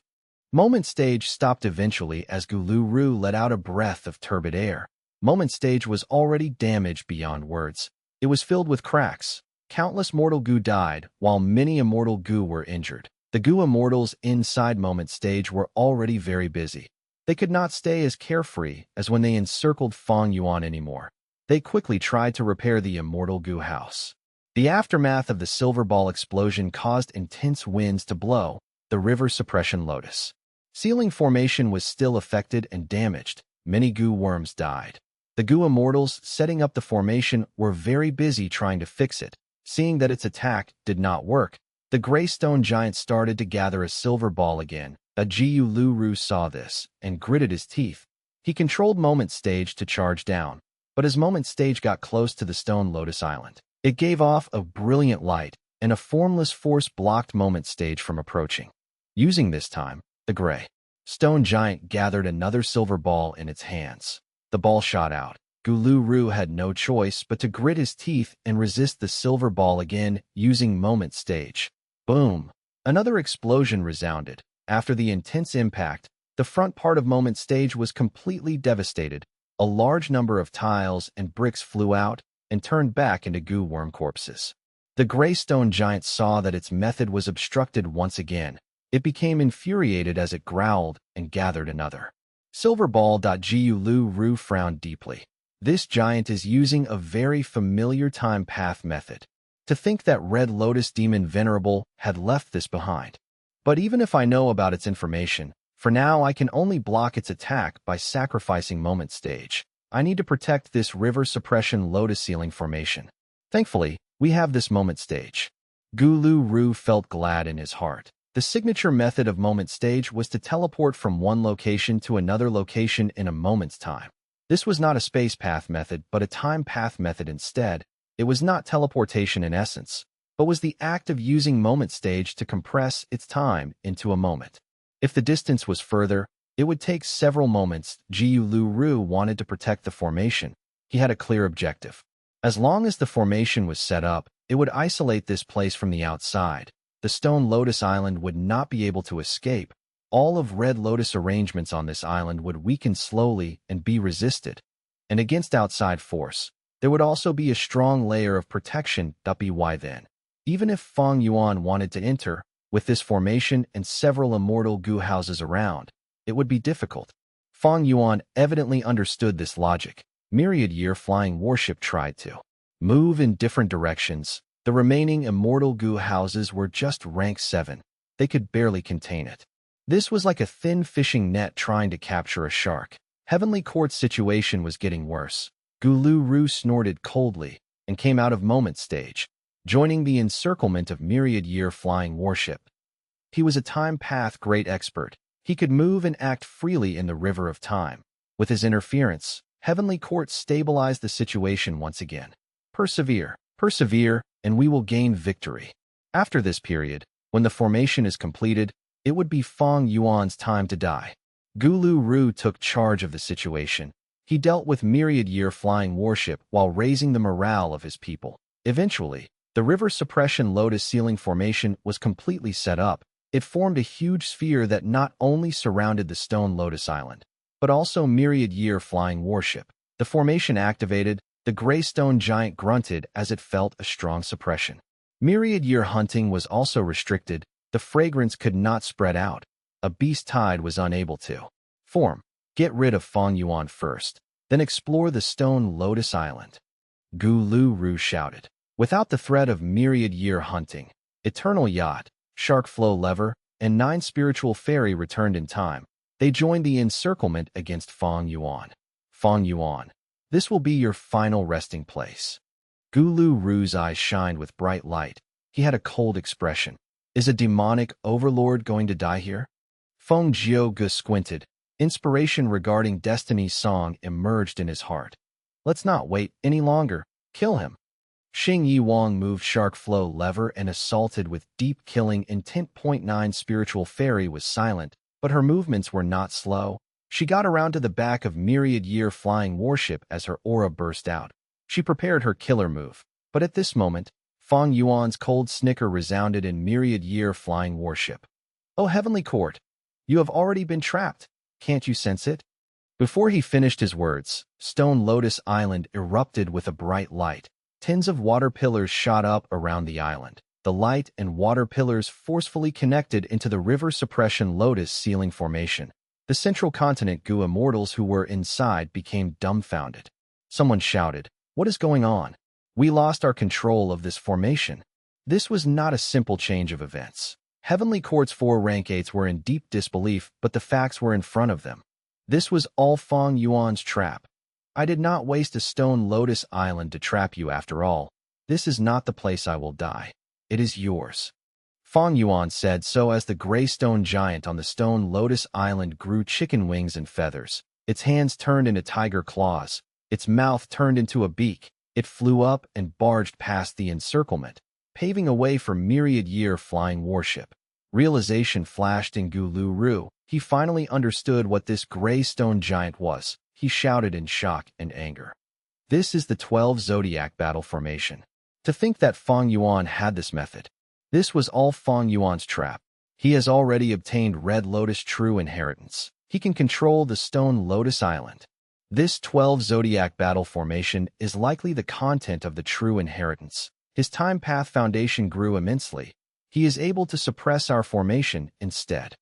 Moment Stage stopped eventually as Gulu-Ru let out a breath of turbid air. Moment Stage was already damaged beyond words. It was filled with cracks. Countless mortal goo died, while many immortal goo were injured. The goo immortals inside Moment Stage were already very busy. They could not stay as carefree as when they encircled Fang Yuan anymore. They quickly tried to repair the immortal goo house. The aftermath of the silver ball explosion caused intense winds to blow the river suppression lotus. Ceiling formation was still affected and damaged. Many goo worms died. The goo immortals setting up the formation were very busy trying to fix it. Seeing that its attack did not work, the gray stone giant started to gather a silver ball again. Gulu-Ru saw this and gritted his teeth. He controlled Moment Stage to charge down, but as Moment Stage got close to the stone lotus island, it gave off a brilliant light, and a formless force blocked Moment Stage from approaching. Using this time, the gray stone giant gathered another silver ball in its hands. The ball shot out. Gulu-Ru had no choice but to grit his teeth and resist the silver ball again using Moment Stage. Boom! Another explosion resounded. After the intense impact, the front part of Moment Stage was completely devastated. A large number of tiles and bricks flew out and turned back into goo worm corpses. The gray stone giant saw that its method was obstructed once again. It became infuriated as it growled and gathered another silver ball. Gulu-Ru frowned deeply. This giant is using a very familiar time path method. To think that Red Lotus Demon Venerable had left this behind. But even if I know about its information, for now I can only block its attack by sacrificing Moment Stage. I need to protect this river suppression lotus ceiling formation. Thankfully, we have this Moment Stage. Gulu-Ru felt glad in his heart. The signature method of Moment Stage was to teleport from one location to another location in a moment's time. This was not a space path method, but a time path method instead. It was not teleportation in essence, but was the act of using Moment Stage to compress its time into a moment. If the distance was further, it would take several moments. Gulu-Ru wanted to protect the formation. He had a clear objective. As long as the formation was set up, it would isolate this place from the outside. The Stone Lotus Island would not be able to escape. All of Red Lotus arrangements on this island would weaken slowly and be resisted. And against outside force, there would also be a strong layer of protection. By then, even if Fang Yuan wanted to enter, with this formation and several immortal goo houses around, it would be difficult. Fang Yuan evidently understood this logic. Myriad-year flying warship tried to move in different directions. The remaining immortal goo houses were just rank 7. They could barely contain it. This was like a thin fishing net trying to capture a shark. Heavenly Court's situation was getting worse. Gulu-Ru snorted coldly and came out of Moment Stage, joining the encirclement of Myriad-year flying warship. He was a time path great expert. He could move and act freely in the river of time. With his interference, Heavenly Court stabilized the situation once again. Persevere, and we will gain victory. After this period, when the formation is completed, it would be Fang Yuan's time to die. Gulu-Ru took charge of the situation. He dealt with Myriad-year flying warship while raising the morale of his people. Eventually, the river suppression lotus ceiling formation was completely set up. It formed a huge sphere that not only surrounded the Stone Lotus Island, but also Myriad-year flying warship. The formation activated. The gray stone giant grunted as it felt a strong suppression. Myriad-year hunting was also restricted. The fragrance could not spread out. A beast tide was unable to form. Get rid of Fang Yuan first, then explore the Stone Lotus Island. Gulu-Ru shouted. Without the threat of Myriad-year hunting, Eternal Yacht, Shark Flow Lever, and 9 Spiritual Fairy returned in time. They joined the encirclement against Fang Yuan. Fang Yuan, this will be your final resting place. Gulu-Ru's eyes shined with bright light. He had a cold expression. Is a demonic overlord going to die here? Feng Jiu squinted. Inspiration regarding Destiny's song emerged in his heart. Let's not wait any longer. Kill him. Xing Yi Wang moved Shark Flow Lever and assaulted with deep killing intent. 9 Spiritual Fairy was silent, But her movements were not slow. She got around to the back of myriad-year flying warship as her aura burst out. She prepared her killer move. But at this moment, Fang Yuan's cold snicker resounded in myriad-year flying warship. "Oh, Heavenly Court, you have already been trapped. Can't you sense it?" Before he finished his words, Stone Lotus Island erupted with a bright light. Tins of water pillars shot up around the island. The light and water pillars forcefully connected into the river suppression lotus ceiling formation. The central continent Gu immortals who were inside became dumbfounded. Someone shouted, "What is going on? We lost our control of this formation." This was not a simple change of events. Heavenly Court's 4 rank 8s were in deep disbelief, but the facts were in front of them. This was all Fang Yuan's trap. "I did not waste a Stone Lotus Island to trap you after all. This is not the place I will die. It is yours." Fang Yuan said so as the gray stone giant on the Stone Lotus Island grew chicken wings and feathers. Its hands turned into tiger claws. Its mouth turned into a beak. It flew up and barged past the encirclement, paving a way for myriad-year flying warship. Realization flashed in Gu Lu Ru. He finally understood what this gray stone giant was. He shouted in shock and anger. "This is the 12 Zodiac battle formation." To think that Fang Yuan had this method. This was all Fang Yuan's trap. He has already obtained Red Lotus True Inheritance. He can control the Stone Lotus Island. This 12 Zodiac battle formation is likely the content of the True Inheritance. His time path foundation grew immensely. He is able to suppress our formation instead.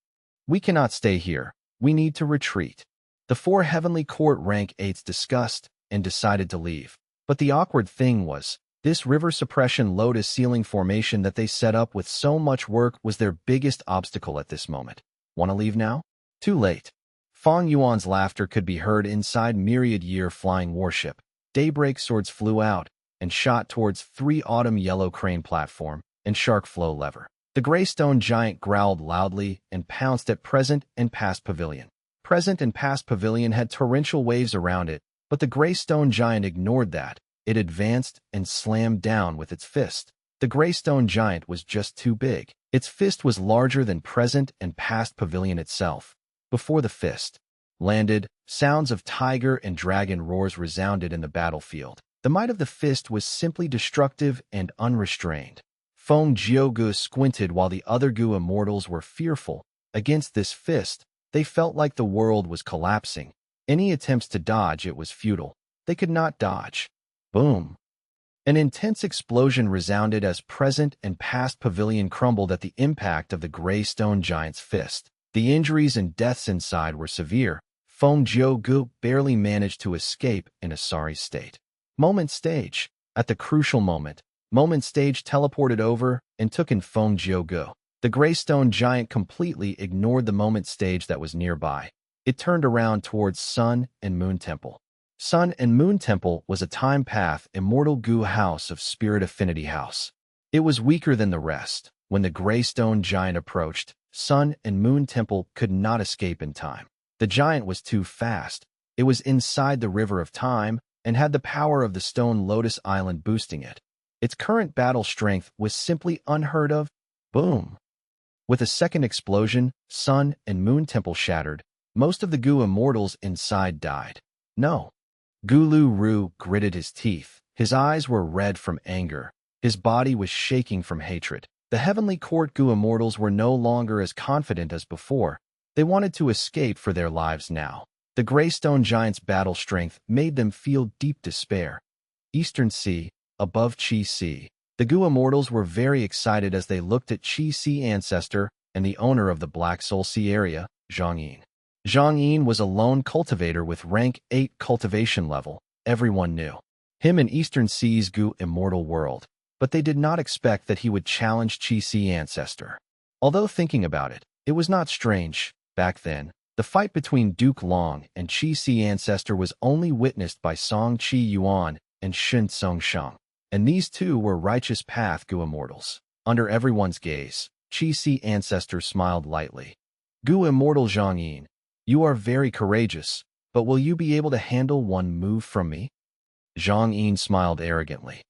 "We cannot stay here. We need to retreat." The 4 Heavenly Court rank 8s discussed and decided to leave. But the awkward thing was, this river suppression lotus ceiling formation that they set up with so much work was their biggest obstacle at this moment. "Want to leave now?" Too late. Fang Yuan's laughter could be heard inside myriad-year flying warship. Daybreak swords flew out and shot towards 3 autumn yellow crane platform and shark flow lever. The gray stone giant growled loudly and pounced at present and past pavilion. Present and past pavilion had torrential waves around it, but the gray stone giant ignored that. It advanced and slammed down with its fist. The gray stone giant was just too big. Its fist was larger than present and past pavilion itself. Before the fist landed, sounds of tiger and dragon roars resounded in the battlefield. The might of the fist was simply destructive and unrestrained. Feng Jiugu squinted while the other Gu immortals were fearful. Against this fist, they felt like the world was collapsing. Any attempts to dodge it was futile. They could not dodge. Boom. An intense explosion resounded as present and past pavilion crumbled at the impact of the gray stone giant's fist. The injuries and deaths inside were severe. Feng Jiugu barely managed to escape in a sorry state. Moment stage. At the crucial moment, Moment stage teleported over and took in Feng Jiugu. The gray stone giant completely ignored the moment stage that was nearby. It turned around towards Sun and Moon Temple. Sun and Moon Temple was a time path immortal Gu house of Spirit Affinity House. It was weaker than the rest. When the gray stone giant approached, Sun and Moon Temple could not escape in time. The giant was too fast. It was inside the river of time and had the power of the Stone Lotus Island boosting it. Its current battle strength was simply unheard of. Boom. With a second explosion, Sun and Moon Temple shattered. Most of the Gu immortals inside died. No. Gu Lu Ru gritted his teeth. His eyes were red from anger. His body was shaking from hatred. The Heavenly Court Gu immortals were no longer as confident as before. They wanted to escape for their lives now. The gray stone giant's battle strength made them feel deep despair. Eastern Sea, above Qi Sea. The Gu immortals were very excited as they looked at Qi Sea ancestor and the owner of the Black Soul Sea area, Zhang Yin. Zhang Yin was a lone cultivator with rank 8 cultivation level. Everyone knew him in Eastern Sea's Gu immortal world, but they did not expect that he would challenge Qi Sea ancestor. Although thinking about it, it was not strange. Back then, the fight between Duke Long and Qi Sea ancestor was only witnessed by Song Qi Yuan and Shun Song Shang. And these two were righteous path Gu immortals. Under everyone's gaze, Qi Sea ancestor smiled lightly. Gu immortal Zhang Yin, you are very courageous, but will you be able to handle one move from me? Zhang Yin smiled arrogantly.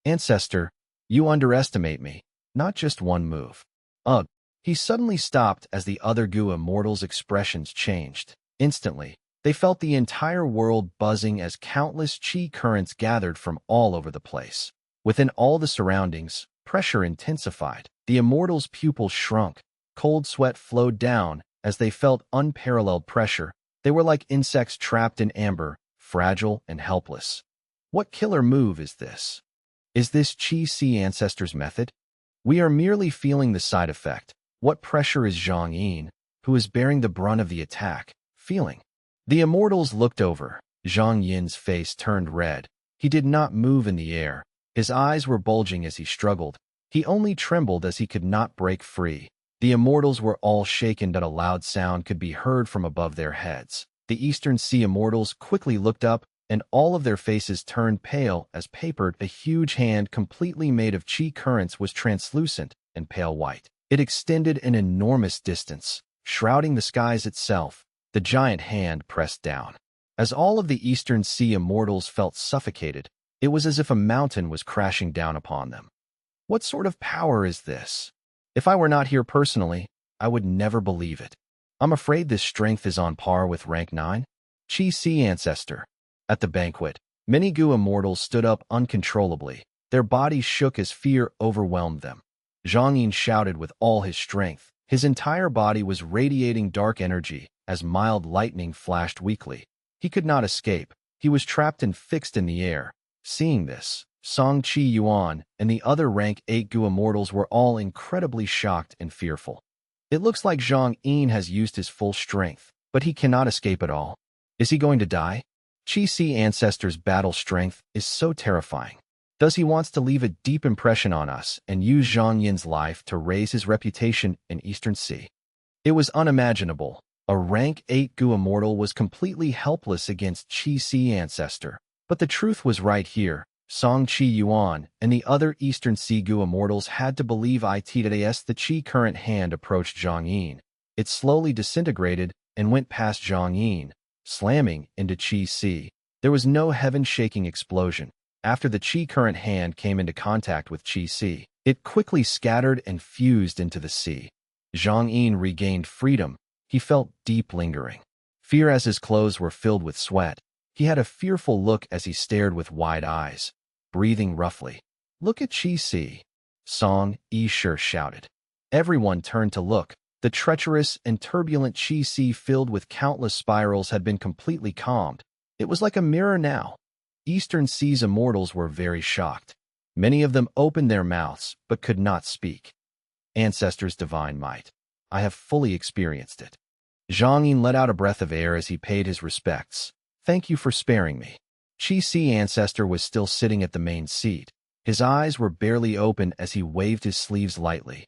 Ancestor, you underestimate me. Not just one move. Ugh. He suddenly stopped as the other Gu immortals' expressions changed. Instantly, they felt the entire world buzzing as countless chi currents gathered from all over the place. Within all the surroundings, pressure intensified. The immortals' pupils shrunk. Cold sweat flowed down as they felt unparalleled pressure. They were like insects trapped in amber, fragile and helpless. What killer move is this? Is this Chi Si Ancestor's method? We are merely feeling the side effect. What pressure is Zhang Yin, who is bearing the brunt of the attack, feeling? The immortals looked over. Zhang Yin's face turned red. He did not move in the air. His eyes were bulging as he struggled. He only trembled as he could not break free. The immortals were all shaken that a loud sound could be heard from above their heads. The Eastern Sea immortals quickly looked up, and all of their faces turned pale as papered. A huge hand completely made of chi currents was translucent and pale white. It extended an enormous distance, shrouding the skies itself. The giant hand pressed down. As all of the Eastern Sea immortals felt suffocated, it was as if a mountain was crashing down upon them. What sort of power is this? If I were not here personally, I would never believe it. I'm afraid this strength is on par with rank 9. Chi Si Ancestor. At the banquet, many Gu immortals stood up uncontrollably. Their bodies shook as fear overwhelmed them. Zhang Yin shouted with all his strength. His entire body was radiating dark energy as mild lightning flashed weakly. He could not escape. He was trapped and fixed in the air. Seeing this, Fang Yuan and the other rank 8 Gu immortals were all incredibly shocked and fearful. It looks like Zhang Yin has used his full strength, but he cannot escape at all. Is he going to die? Chi Si Ancestor's battle strength is so terrifying. Does he wants to leave a deep impression on us and use Zhang Yin's life to raise his reputation in Eastern Sea? It was unimaginable. A rank 8 Gu immortal was completely helpless against Chi Si Ancestor. But the truth was right here. Fang Yuan and the other Eastern Sea Gu immortals had to believe it. The chi current hand approached Zhang Yin. It slowly disintegrated and went past Zhang Yin, slamming into Chi Si. There was no heaven-shaking explosion. After the chi current hand came into contact with Chi Si, it quickly scattered and fused into the sea. Zhang Yin regained freedom. He felt deep lingering fear as his clothes were filled with sweat. He had a fearful look as he stared with wide eyes, breathing roughly. Look at Chi Si, Song Yi Shi shouted. Everyone turned to look. The treacherous and turbulent Chi Si filled with countless spirals had been completely calmed. It was like a mirror now. Eastern Sea's immortals were very shocked. Many of them opened their mouths but could not speak. Ancestors' divine might. I have fully experienced it. Zhang Yin let out a breath of air as he paid his respects. Thank you for sparing me. Chi Si Ancestor was still sitting at the main seat. His eyes were barely open as he waved his sleeves lightly.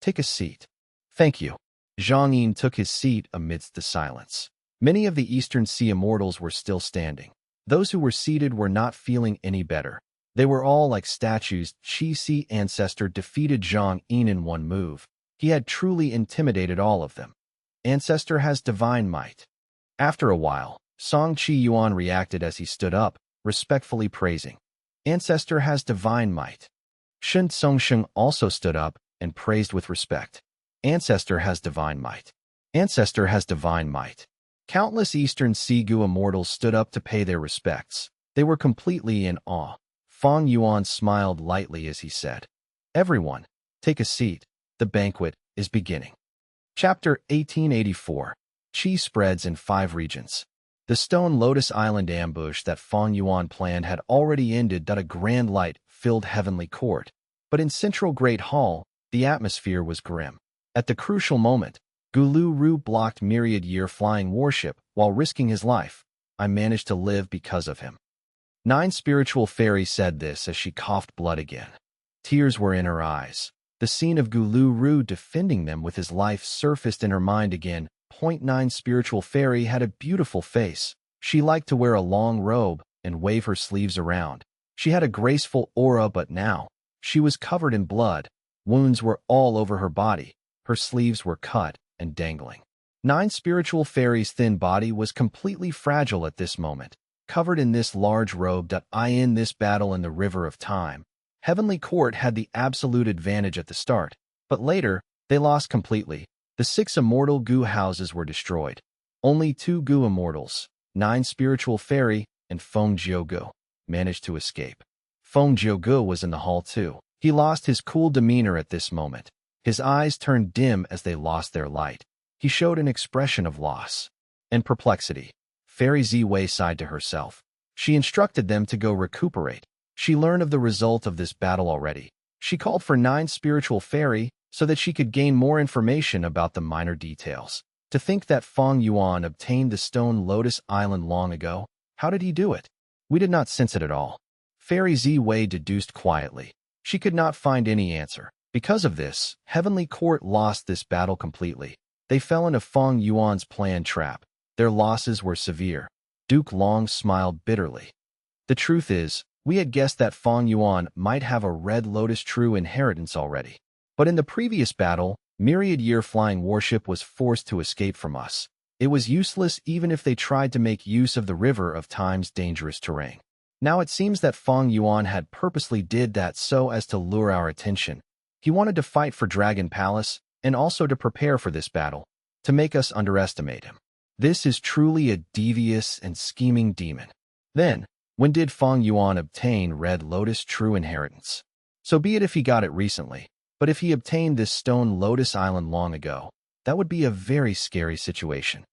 Take a seat. Thank you. Zhang Yin took his seat amidst the silence. Many of the Eastern Sea immortals were still standing. Those who were seated were not feeling any better. They were all like statues. Chi Si Ancestor defeated Zhang Yin in one move. He had truly intimidated all of them. Ancestor has divine might. After a while, Fang Yuan reacted as he stood up, respectfully praising. Ancestor has divine might. Shen Songsheng also stood up and praised with respect. Ancestor has divine might. Ancestor has divine might. Countless Eastern Sea Gu immortals stood up to pay their respects. They were completely in awe. Fang Yuan smiled lightly as he said, Everyone, take a seat. The banquet is beginning. Chapter 1884. Qi spreads in 5 regions. The stone Lotus Island ambush that Fang Yuan planned had already ended. A grand light filled heavenly court. But in Central Great Hall, the atmosphere was grim. At the crucial moment, Gulu Ru blocked myriad-year flying warship while risking his life. I managed to live because of him. 9 spiritual fairies said this as she coughed blood again. Tears were in her eyes. The scene of Gulu Ru defending them with his life surfaced in her mind again. 9 spiritual fairy had a beautiful face. She liked to wear a long robe and wave her sleeves around. She had a graceful aura, but now she was covered in blood. Wounds were all over her body. Her sleeves were cut and dangling. 9 spiritual fairy's thin body was completely fragile at this moment, covered in this large robe. I end this battle in the river of time. Heavenly Court had the absolute advantage at the start, but later, They lost completely. The 6 immortal Gu houses were destroyed. Only 2 Gu immortals, 9 spiritual fairy, and Feng Gu managed to escape. Feng Gu was in the hall too. He lost his cool demeanor at this moment. His eyes turned dim as they lost their light. He showed an expression of loss and perplexity. Fairy Ziwei sighed to herself. She instructed them to go recuperate. She learned of the result of this battle already. She called for 9 spiritual fairy so that she could gain more information about the minor details. To think that Fang Yuan obtained the stone Lotus Island long ago, how did he do it? We did not sense it at all. Fairy Ziwei deduced quietly. She could not find any answer. Because of this, Heavenly Court lost this battle completely. They fell into Fang Yuan's planned trap. Their losses were severe. Duke Long smiled bitterly. The truth is, we had guessed that Fang Yuan might have a Red Lotus true inheritance already. But in the previous battle, Myriad-Year Flying Warship was forced to escape from us. It was useless even if they tried to make use of the River of Time's dangerous terrain. Now it seems that Fang Yuan had purposely did that so as to lure our attention. He wanted to fight for Dragon Palace and also to prepare for this battle, to make us underestimate him. This is truly a devious and scheming demon. Then, when did Fang Yuan obtain Red Lotus true inheritance? So be it if he got it recently, but if he obtained this stone Lotus Island long ago, that would be a very scary situation.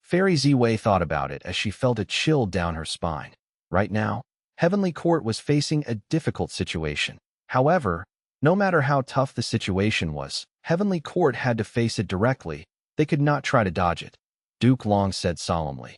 Fairy Ziwei thought about it as she felt a chill down her spine. Right now, Heavenly Court was facing a difficult situation. However, no matter how tough the situation was, Heavenly Court had to face it directly. They could not try to dodge it. Duke Long said solemnly.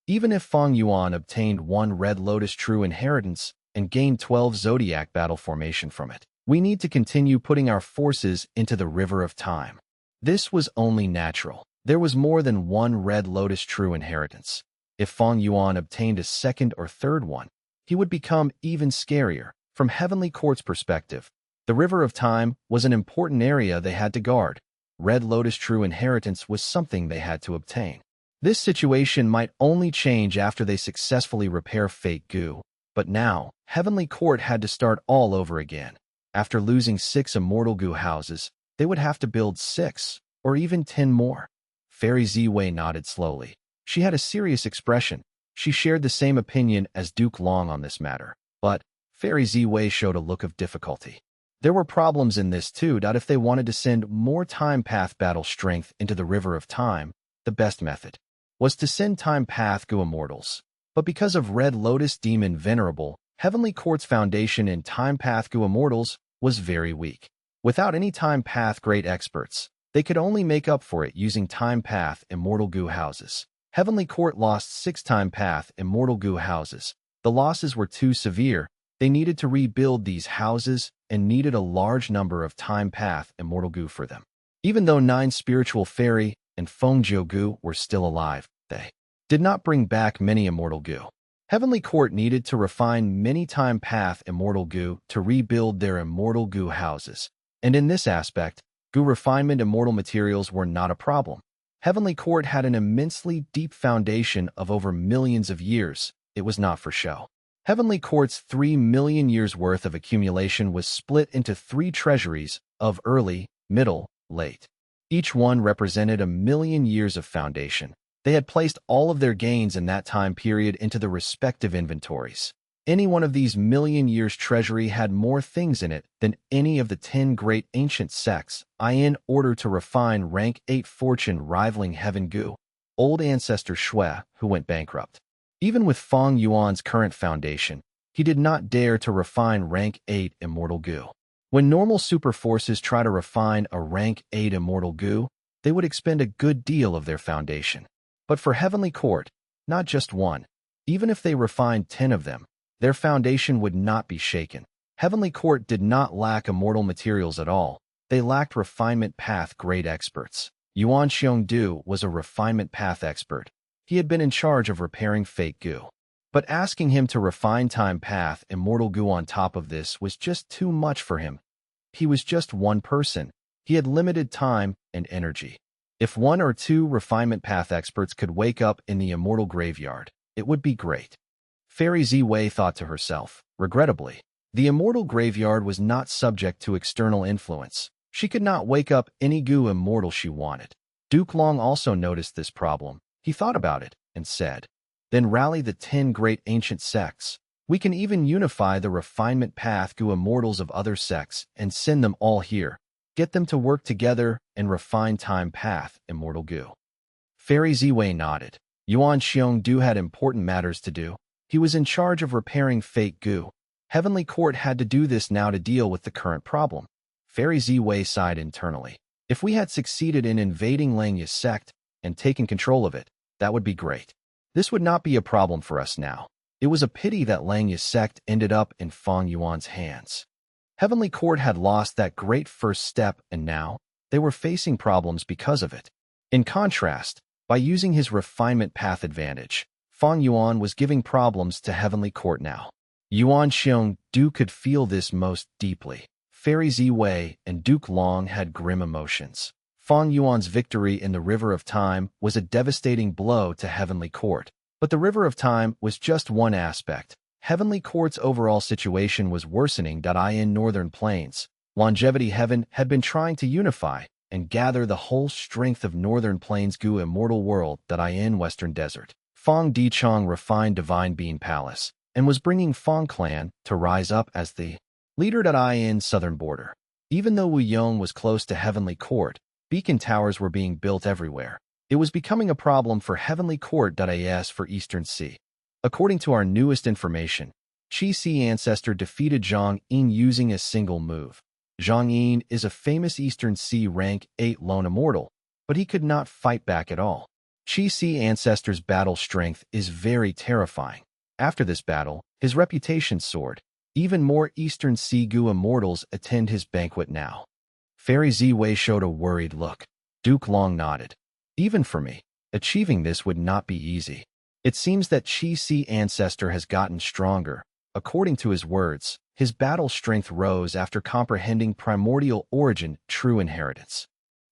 Even if Fang Yuan obtained 1 Red Lotus true inheritance and gained 12 Zodiac battle formation from it, we need to continue putting our forces into the River of Time. This was only natural. There was more than 1 Red Lotus true inheritance. If Fang Yuan obtained a 2nd or 3rd one, he would become even scarier. From Heavenly Court's perspective, the River of Time was an important area they had to guard. Red Lotus true inheritance was something they had to obtain. This situation might only change after they successfully repair Fake Gu, but now, Heavenly Court had to start all over again. After losing 6 immortal Gu houses, they would have to build 6, or even 10 more. Fairy Ziwei nodded slowly. She had a serious expression. She shared the same opinion as Duke Long on this matter, but Fairy Ziwei showed a look of difficulty. There were problems in this too. If they wanted to send more Time Path battle strength into the River of Time, the best method was to send Time Path Gu Immortals. But because of Red Lotus Demon Venerable, Heavenly Court's foundation in Time Path Gu Immortals was very weak. Without any Time Path great experts, they could only make up for it using Time Path Immortal Gu houses. Heavenly Court lost 6 Time Path Immortal Gu houses. The losses were too severe. They needed to rebuild these houses and needed a large number of Time Path Immortal Gu for them. Even though 9 spiritual fairy and Feng Gu were still alive, they did not bring back many Immortal Gu. Heavenly Court needed to refine many Time Path Immortal Gu to rebuild their Immortal Gu houses. And in this aspect, Gu refinement immortal materials were not a problem. Heavenly Court had an immensely deep foundation of over millions of years. It was not for show. Heavenly Court's 3 million years' worth of accumulation was split into 3 treasuries of early, middle, late. Each one represented 1,000,000 years of foundation. They had placed all of their gains in that time period into the respective inventories. Any one of these 1,000,000 years' treasury had more things in it than any of the 10 great ancient sects, in order to refine rank 8 fortune rivaling Heaven Gu, old ancestor Shui, who went bankrupt. Even with Fang Yuan's current foundation, he did not dare to refine rank 8 Immortal Gu. When normal super forces try to refine a rank 8 Immortal Gu, they would expend a good deal of their foundation. But for Heavenly Court, not just one, even if they refined 10 of them, their foundation would not be shaken. Heavenly Court did not lack immortal materials at all. They lacked refinement path grade experts. Yuan Xiongdu was a refinement path expert. He had been in charge of repairing Fake Gu. But asking him to refine Time Path Immortal Gu on top of this was just too much for him. He was just one person. He had limited time and energy. If 1 or 2 refinement path experts could wake up in the immortal graveyard, it would be great. Fairy Ziwei thought to herself. Regrettably, the immortal graveyard was not subject to external influence. She could not wake up any Gu immortal she wanted. Duke Long also noticed this problem. He thought about it and said, "Then rally the 10 great ancient sects. We can even unify the refinement path Gu immortals of other sects and send them all here. Get them to work together and refine time path, immortal Gu." Fairy Ziwei nodded. Yuan Xiongdu had important matters to do. He was in charge of repairing fake Gu. Heavenly Court had to do this now to deal with the current problem. Fairy Ziwei sighed internally. If we had succeeded in invading Langya's sect and taken control of it, that would be great. This would not be a problem for us now. It was a pity that Langya's sect ended up in Fang Yuan's hands. Heavenly Court had lost that great first step, and now they were facing problems because of it. In contrast, by using his refinement path advantage, Fang Yuan was giving problems to Heavenly Court now. Yuan Xiongdu could feel this most deeply. Fairy Ziwei and Duke Long had grim emotions. Fang Yuan's victory in the River of Time was a devastating blow to Heavenly Court. But the River of Time was just one aspect. Heavenly Court's overall situation was worsening. In Northern Plains, Longevity Heaven had been trying to unify and gather the whole strength of Northern Plains Gu immortal world in Western Desert. Fang Dichong refined Divine Being Palace and was bringing Fang Clan to rise up as the leader in Southern Border. Even though Wu Yong was close to Heavenly Court, beacon towers were being built everywhere. It was becoming a problem for Heavenly Court.As for Eastern Sea. According to our newest information, Qi Si ancestor defeated Zhang Yin using a single move. Zhang Yin is a famous Eastern Sea rank 8 lone immortal, but he could not fight back at all. Qi Si ancestor's battle strength is very terrifying. After this battle, his reputation soared. Even more Eastern Sea Gu immortals attend his banquet now. Fairy Ziwei showed a worried look. Duke Long nodded. Even for me, achieving this would not be easy. It seems that Qi Si ancestor has gotten stronger. According to his words, his battle strength rose after comprehending primordial origin, true inheritance.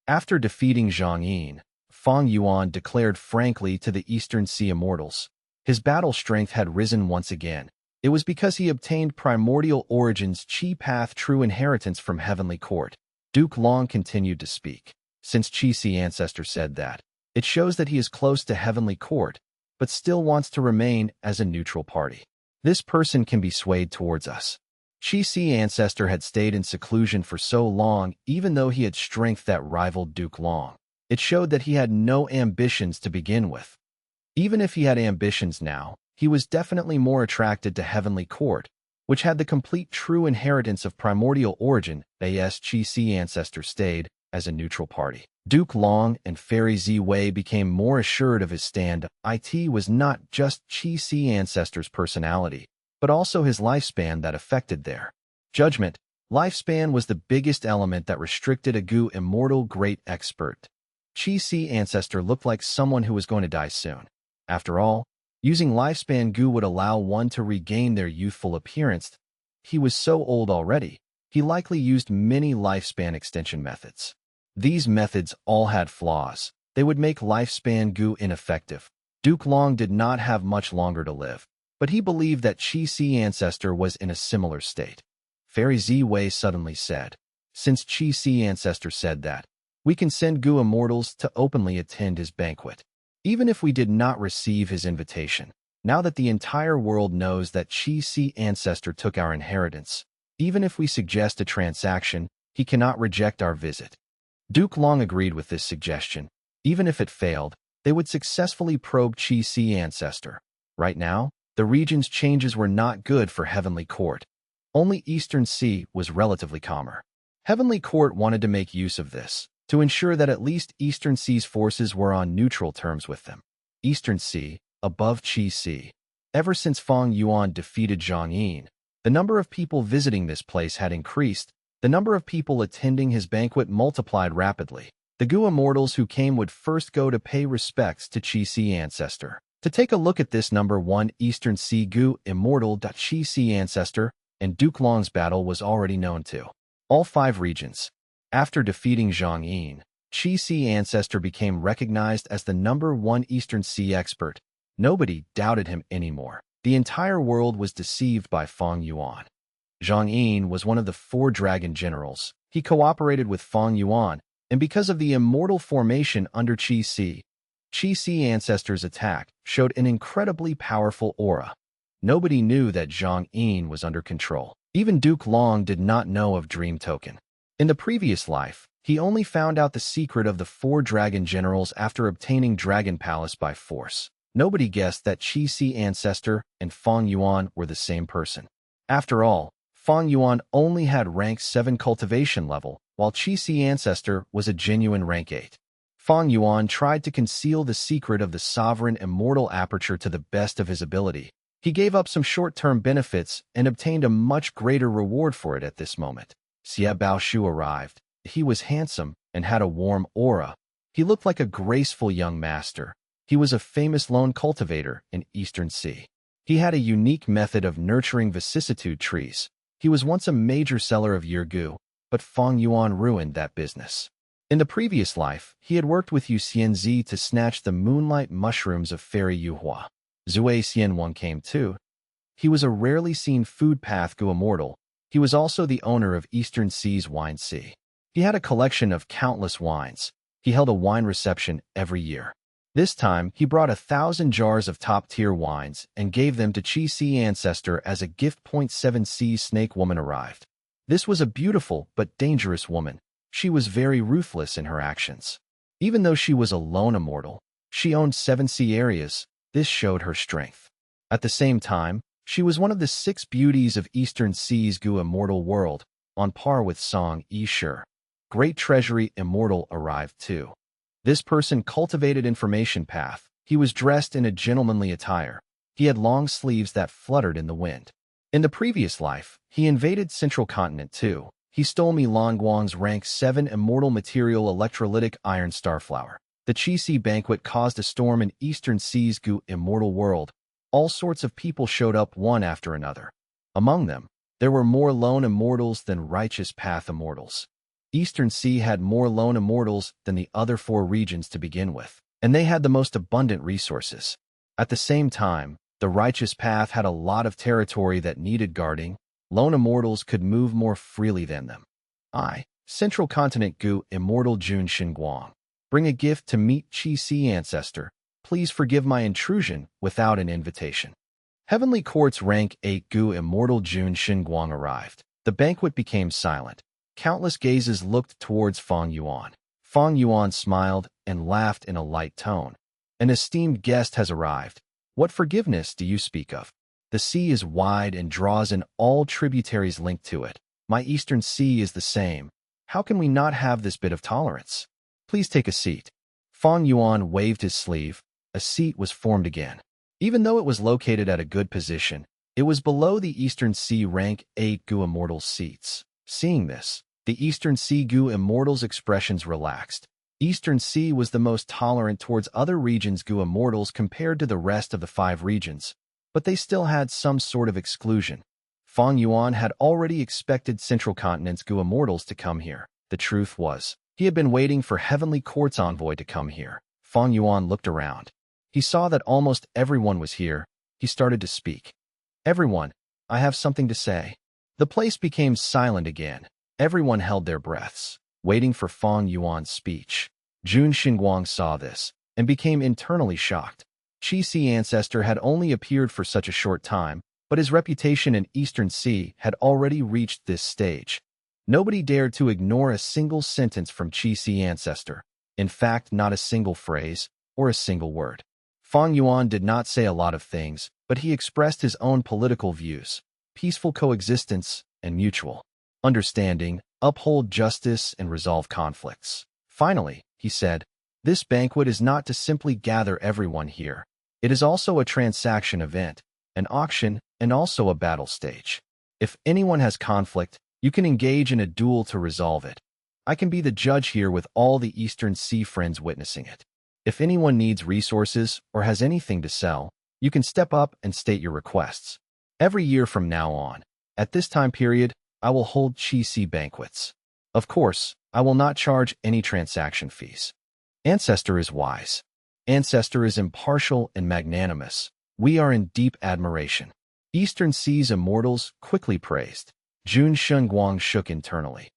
After defeating Zhang Yin, Fang Yuan declared frankly to the Eastern Sea immortals. His battle strength had risen once again. It was because he obtained primordial origin's Qi path true inheritance from Heavenly Court. Duke Long continued to speak. Since Qi Si ancestor said that, it shows that he is close to Heavenly Court, but still wants to remain as a neutral party. This person can be swayed towards us. Qi Si ancestor had stayed in seclusion for so long, even though he had strength that rivaled Duke Long. It showed that he had no ambitions to begin with. Even if he had ambitions now, he was definitely more attracted to Heavenly Court, which had the complete true inheritance of primordial origin. As Qi Si ancestor stayed as a neutral party. Duke Long and Fairy Ziwei became more assured of his stand. It was not just Qi Si ancestor's personality, but also his lifespan that affected their judgment. Lifespan was the biggest element that restricted a Gu immortal great expert. Qi Si ancestor looked like someone who was going to die soon. After all, using lifespan Gu would allow one to regain their youthful appearance. He was so old already, he likely used many lifespan extension methods. These methods all had flaws. They would make lifespan Gu ineffective. Duke Long did not have much longer to live, but he believed that Qi Si ancestor was in a similar state. Fairy Ziwei suddenly said, "Since Qi Si ancestor said that, we can send Gu immortals to openly attend his banquet, even if we did not receive his invitation. Now that the entire world knows that Qi Si ancestor took our inheritance, even if we suggest a transaction, he cannot reject our visit." Duke Long agreed with this suggestion. Even if it failed, they would successfully probe Qi Si ancestor. Right now, the region's changes were not good for Heavenly Court. Only Eastern Sea was relatively calmer. Heavenly Court wanted to make use of this, to ensure that at least Eastern Sea's forces were on neutral terms with them. Eastern Sea, above Qi Si. Ever since Fang Yuan defeated Zhang Yin, the number of people visiting this place had increased. The number of people attending his banquet multiplied rapidly. The Gu immortals who came would first go to pay respects to Qi Si ancestor. To take a look at this, number 1 Eastern Sea Gu immortal Qi Si ancestor and Duke Long's battle was already known to all 5 regions. After defeating Zhang Yin, Qi Si ancestor became recognized as the number 1 Eastern Sea expert. Nobody doubted him anymore. The entire world was deceived by Fang Yuan. Zhang Yin was one of the 4 dragon generals. He cooperated with Fang Yuan, and because of the immortal formation under Qi Si ancestors' attack showed an incredibly powerful aura. Nobody knew that Zhang Yin was under control. Even Duke Long did not know of Dream Token. In the previous life, he only found out the secret of the 4 dragon generals after obtaining Dragon Palace by force. Nobody guessed that Qi Si ancestor and Fang Yuan were the same person. After all, Fang Yuan only had rank 7 cultivation level, while Qi Si ancestor was a genuine rank 8. Fang Yuan tried to conceal the secret of the sovereign immortal aperture to the best of his ability. He gave up some short-term benefits and obtained a much greater reward for it at this moment. Xie Baoshu arrived. He was handsome and had a warm aura. He looked like a graceful young master. He was a famous lone cultivator in Eastern Sea. He had a unique method of nurturing vicissitude trees. He was once a major seller of Yergu, but Fang Yuan ruined that business. In the previous life, he had worked with Yu Xianzi to snatch the moonlight mushrooms of Fairy Yuhua. Zui Xianwang came too. He was a rarely seen food path Gu immortal. He was also the owner of Eastern Sea's Wine Sea. He had a collection of countless wines. He held a wine reception every year. This time, he brought 1,000 jars of top-tier wines and gave them to Qi Si ancestor as a gift. 7 Sea Snake Woman arrived. This was a beautiful but dangerous woman. She was very ruthless in her actions. Even though she was a lone immortal, she owned 7 sea areas. This showed her strength. At the same time, she was one of the 6 beauties of Eastern Sea's Gu immortal world, on par with Song Yi-Shi. Great Treasury Immortal arrived too. This person cultivated information path. He was dressed in a gentlemanly attire. He had long sleeves that fluttered in the wind. In the previous life, he invaded Central Continent too. He stole Mi Longguang's rank 7 immortal material electrolytic iron starflower. The Qi Si banquet caused a storm in Eastern Sea's Gu immortal world. All sorts of people showed up one after another. Among them, there were more lone immortals than righteous path immortals. Eastern Sea had more lone immortals than the other 4 regions to begin with, and they had the most abundant resources. At the same time, the righteous path had a lot of territory that needed guarding. Lone immortals could move more freely than them. Central Continent Gu Immortal Jun Xinguang. Bring a gift to meet Qi Si ancestor. Please forgive my intrusion without an invitation. Heavenly Court's rank 8 Gu Immortal Jun Xinguang arrived. The banquet became silent. Countless gazes looked towards Fang Yuan. Fang Yuan smiled and laughed in a light tone. An esteemed guest has arrived. What forgiveness do you speak of? The sea is wide and draws in all tributaries linked to it. My Eastern Sea is the same. How can we not have this bit of tolerance? Please take a seat. Fang Yuan waved his sleeve. A seat was formed again. Even though it was located at a good position, it was below the Eastern Sea rank 8 Gu Immortals seats. Seeing this, the Eastern Sea Gu Immortals' expressions relaxed. Eastern Sea was the most tolerant towards other regions' Gu Immortals compared to the rest of the 5 regions, but they still had some sort of exclusion. Fang Yuan had already expected Central Continent's Gu Immortals to come here. The truth was, he had been waiting for Heavenly Court's envoy to come here. Fang Yuan looked around. He saw that almost everyone was here. He started to speak. Everyone, I have something to say. The place became silent again. Everyone held their breaths, waiting for Fang Yuan's speech. Jun Xinguang saw this and became internally shocked. Qi Si ancestor had only appeared for such a short time, but his reputation in Eastern Sea had already reached this stage. Nobody dared to ignore a single sentence from Qi Si ancestor. In fact, not a single phrase or a single word. Fang Yuan did not say a lot of things, but he expressed his own political views: peaceful coexistence and mutual understanding, uphold justice and resolve conflicts. Finally, he said, this banquet is not to simply gather everyone here. It is also a transaction event, an auction, and also a battle stage. If anyone has conflict, you can engage in a duel to resolve it. I can be the judge here with all the Eastern Sea friends witnessing it. If anyone needs resources or has anything to sell, you can step up and state your requests. Every year from now on, at this time period, I will hold Qi Si banquets. Of course, I will not charge any transaction fees. Ancestor is wise. Ancestor is impartial and magnanimous. We are in deep admiration. Eastern Sea's immortals quickly praised. Jun Shengguang shook internally.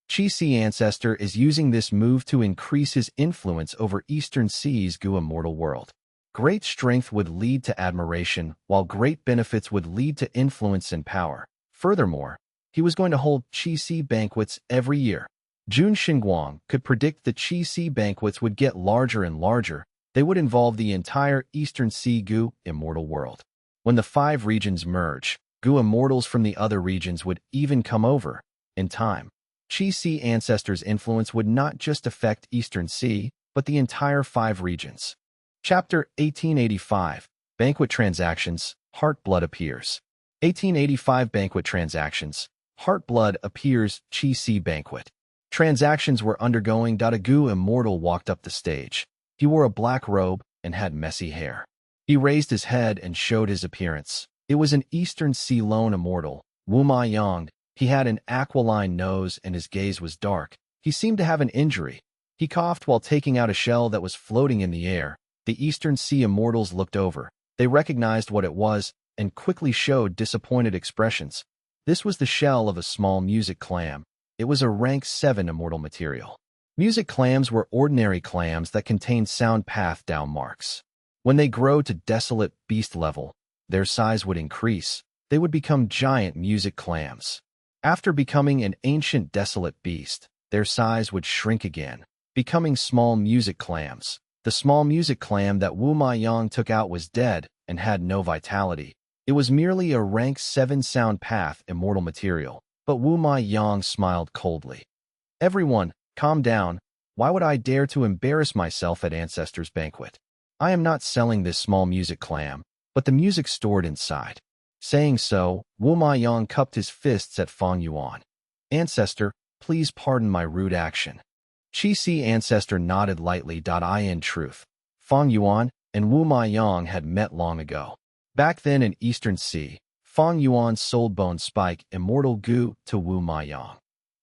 Qi ancestor is using this move to increase his influence over Eastern Sea's Gu immortal world. Great strength would lead to admiration, while great benefits would lead to influence and power. Furthermore, he was going to hold Qi banquets every year. Jun Shengguang could predict the Qi banquets would get larger and larger. They would involve the entire Eastern Sea Gu immortal world. When the 5 regions merge, Gu immortals from the other regions would even come over. In time, Qi ancestors' influence would not just affect Eastern Sea, but the entire 5 regions. Chapter 1885, Banquet Transactions, Heart-Blood appears. 1885 Banquet Transactions, Heart-Blood appears, Qi banquet. Transactions were undergoing. A Gu immortal walked up the stage. He wore a black robe and had messy hair. He raised his head and showed his appearance. It was an Eastern Sea lone immortal, Wu Ma Yang. He had an aquiline nose and his gaze was dark. He seemed to have an injury. He coughed while taking out a shell that was floating in the air. The Eastern Sea immortals looked over. They recognized what it was and quickly showed disappointed expressions. This was the shell of a small music clam. It was a rank 7 immortal material. Music clams were ordinary clams that contained sound path down marks. When they grow to desolate beast level, their size would increase. They would become giant music clams. After becoming an ancient desolate beast, their size would shrink again, becoming small music clams. The small music clam that Wu Ma Yang took out was dead and had no vitality. It was merely a rank 7 sound path immortal material, but Wu Ma Yang smiled coldly. Everyone, calm down. Why would I dare to embarrass myself at Ancestor's banquet? I am not selling this small music clam, but the music stored inside. Saying so, Wu Ma Yang cupped his fists at Fang Yuan. Ancestor, please pardon my rude action. Qi ancestor nodded lightly. In truth, Fang Yuan and Wu Ma Yang had met long ago. Back then in Eastern Sea, Fang Yuan sold Bone Spike Immortal Gu to Wu Ma Yang.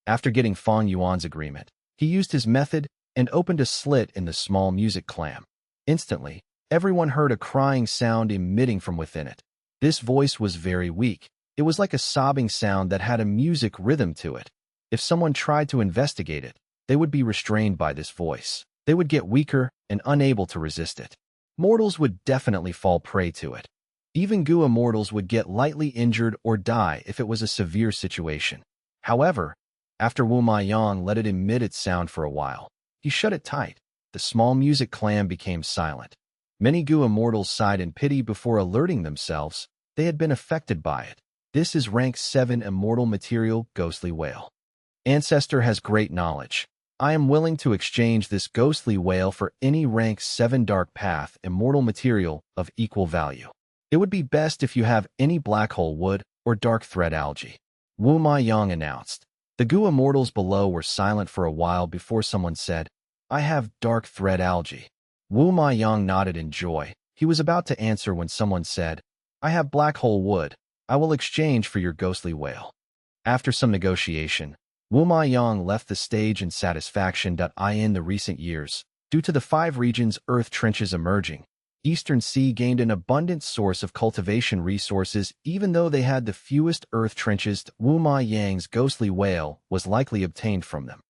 After getting Fang Yuan's agreement, he used his method and opened a slit in the small music clam. Instantly, everyone heard a crying sound emitting from within it. This voice was very weak. It was like a sobbing sound that had a music rhythm to it. If someone tried to investigate it, they would be restrained by this voice. They would get weaker and unable to resist it. Mortals would definitely fall prey to it. Even Gu immortals would get lightly injured or die if it was a severe situation. However, after Wu Ma Yang let it emit its sound for a while, he shut it tight. The small music clam became silent. Many Gu immortals sighed in pity before alerting themselves. They had been affected by it. This is rank 7 immortal material ghostly whale. Ancestor has great knowledge. I am willing to exchange this ghostly whale for any rank 7 dark path immortal material of equal value. It would be best if you have any black hole wood or dark thread algae. Wu Ma Yang announced. The Gu immortals below were silent for a while before someone said, I have dark thread algae. Wu Ma Yang nodded in joy. He was about to answer when someone said, I have black hole wood. I will exchange for your ghostly whale. After some negotiation, Wu Ma Yang left the stage in satisfaction. In the recent years, due to the 5 regions' earth trenches emerging, Eastern Sea gained an abundant source of cultivation resources. Even though they had the fewest earth trenches, Wu Ma Yang's ghostly whale was likely obtained from them.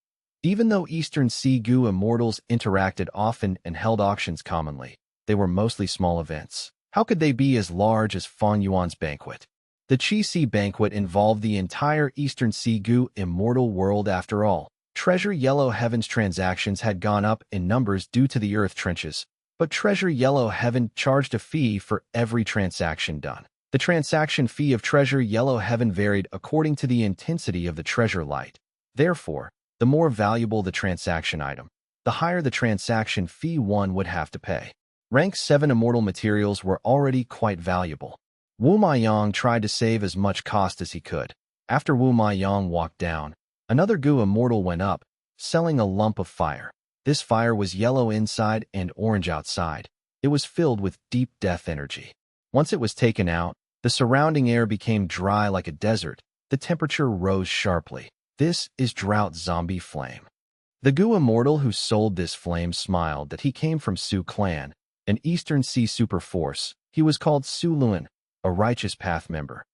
Even though Eastern Sea Gu immortals interacted often and held auctions commonly, they were mostly small events. How could they be as large as Fang Yuan's banquet? The Qi banquet involved the entire Eastern Sea Gu immortal world after all. Treasure Yellow Heaven's transactions had gone up in numbers due to the earth trenches, but Treasure Yellow Heaven charged a fee for every transaction done. The transaction fee of Treasure Yellow Heaven varied according to the intensity of the treasure light. Therefore, the more valuable the transaction item, the higher the transaction fee one would have to pay. Rank 7 immortal materials were already quite valuable. Wu Ma Yang tried to save as much cost as he could. After Wu Ma Yang walked down, another Gu immortal went up, selling a lump of fire. This fire was yellow inside and orange outside. It was filled with deep death energy. Once it was taken out, the surrounding air became dry like a desert. The temperature rose sharply. This is drought zombie flame. The Gu immortal who sold this flame smiled that he came from Su clan, an Eastern Sea super force. He was called Su Luan, a righteous path member.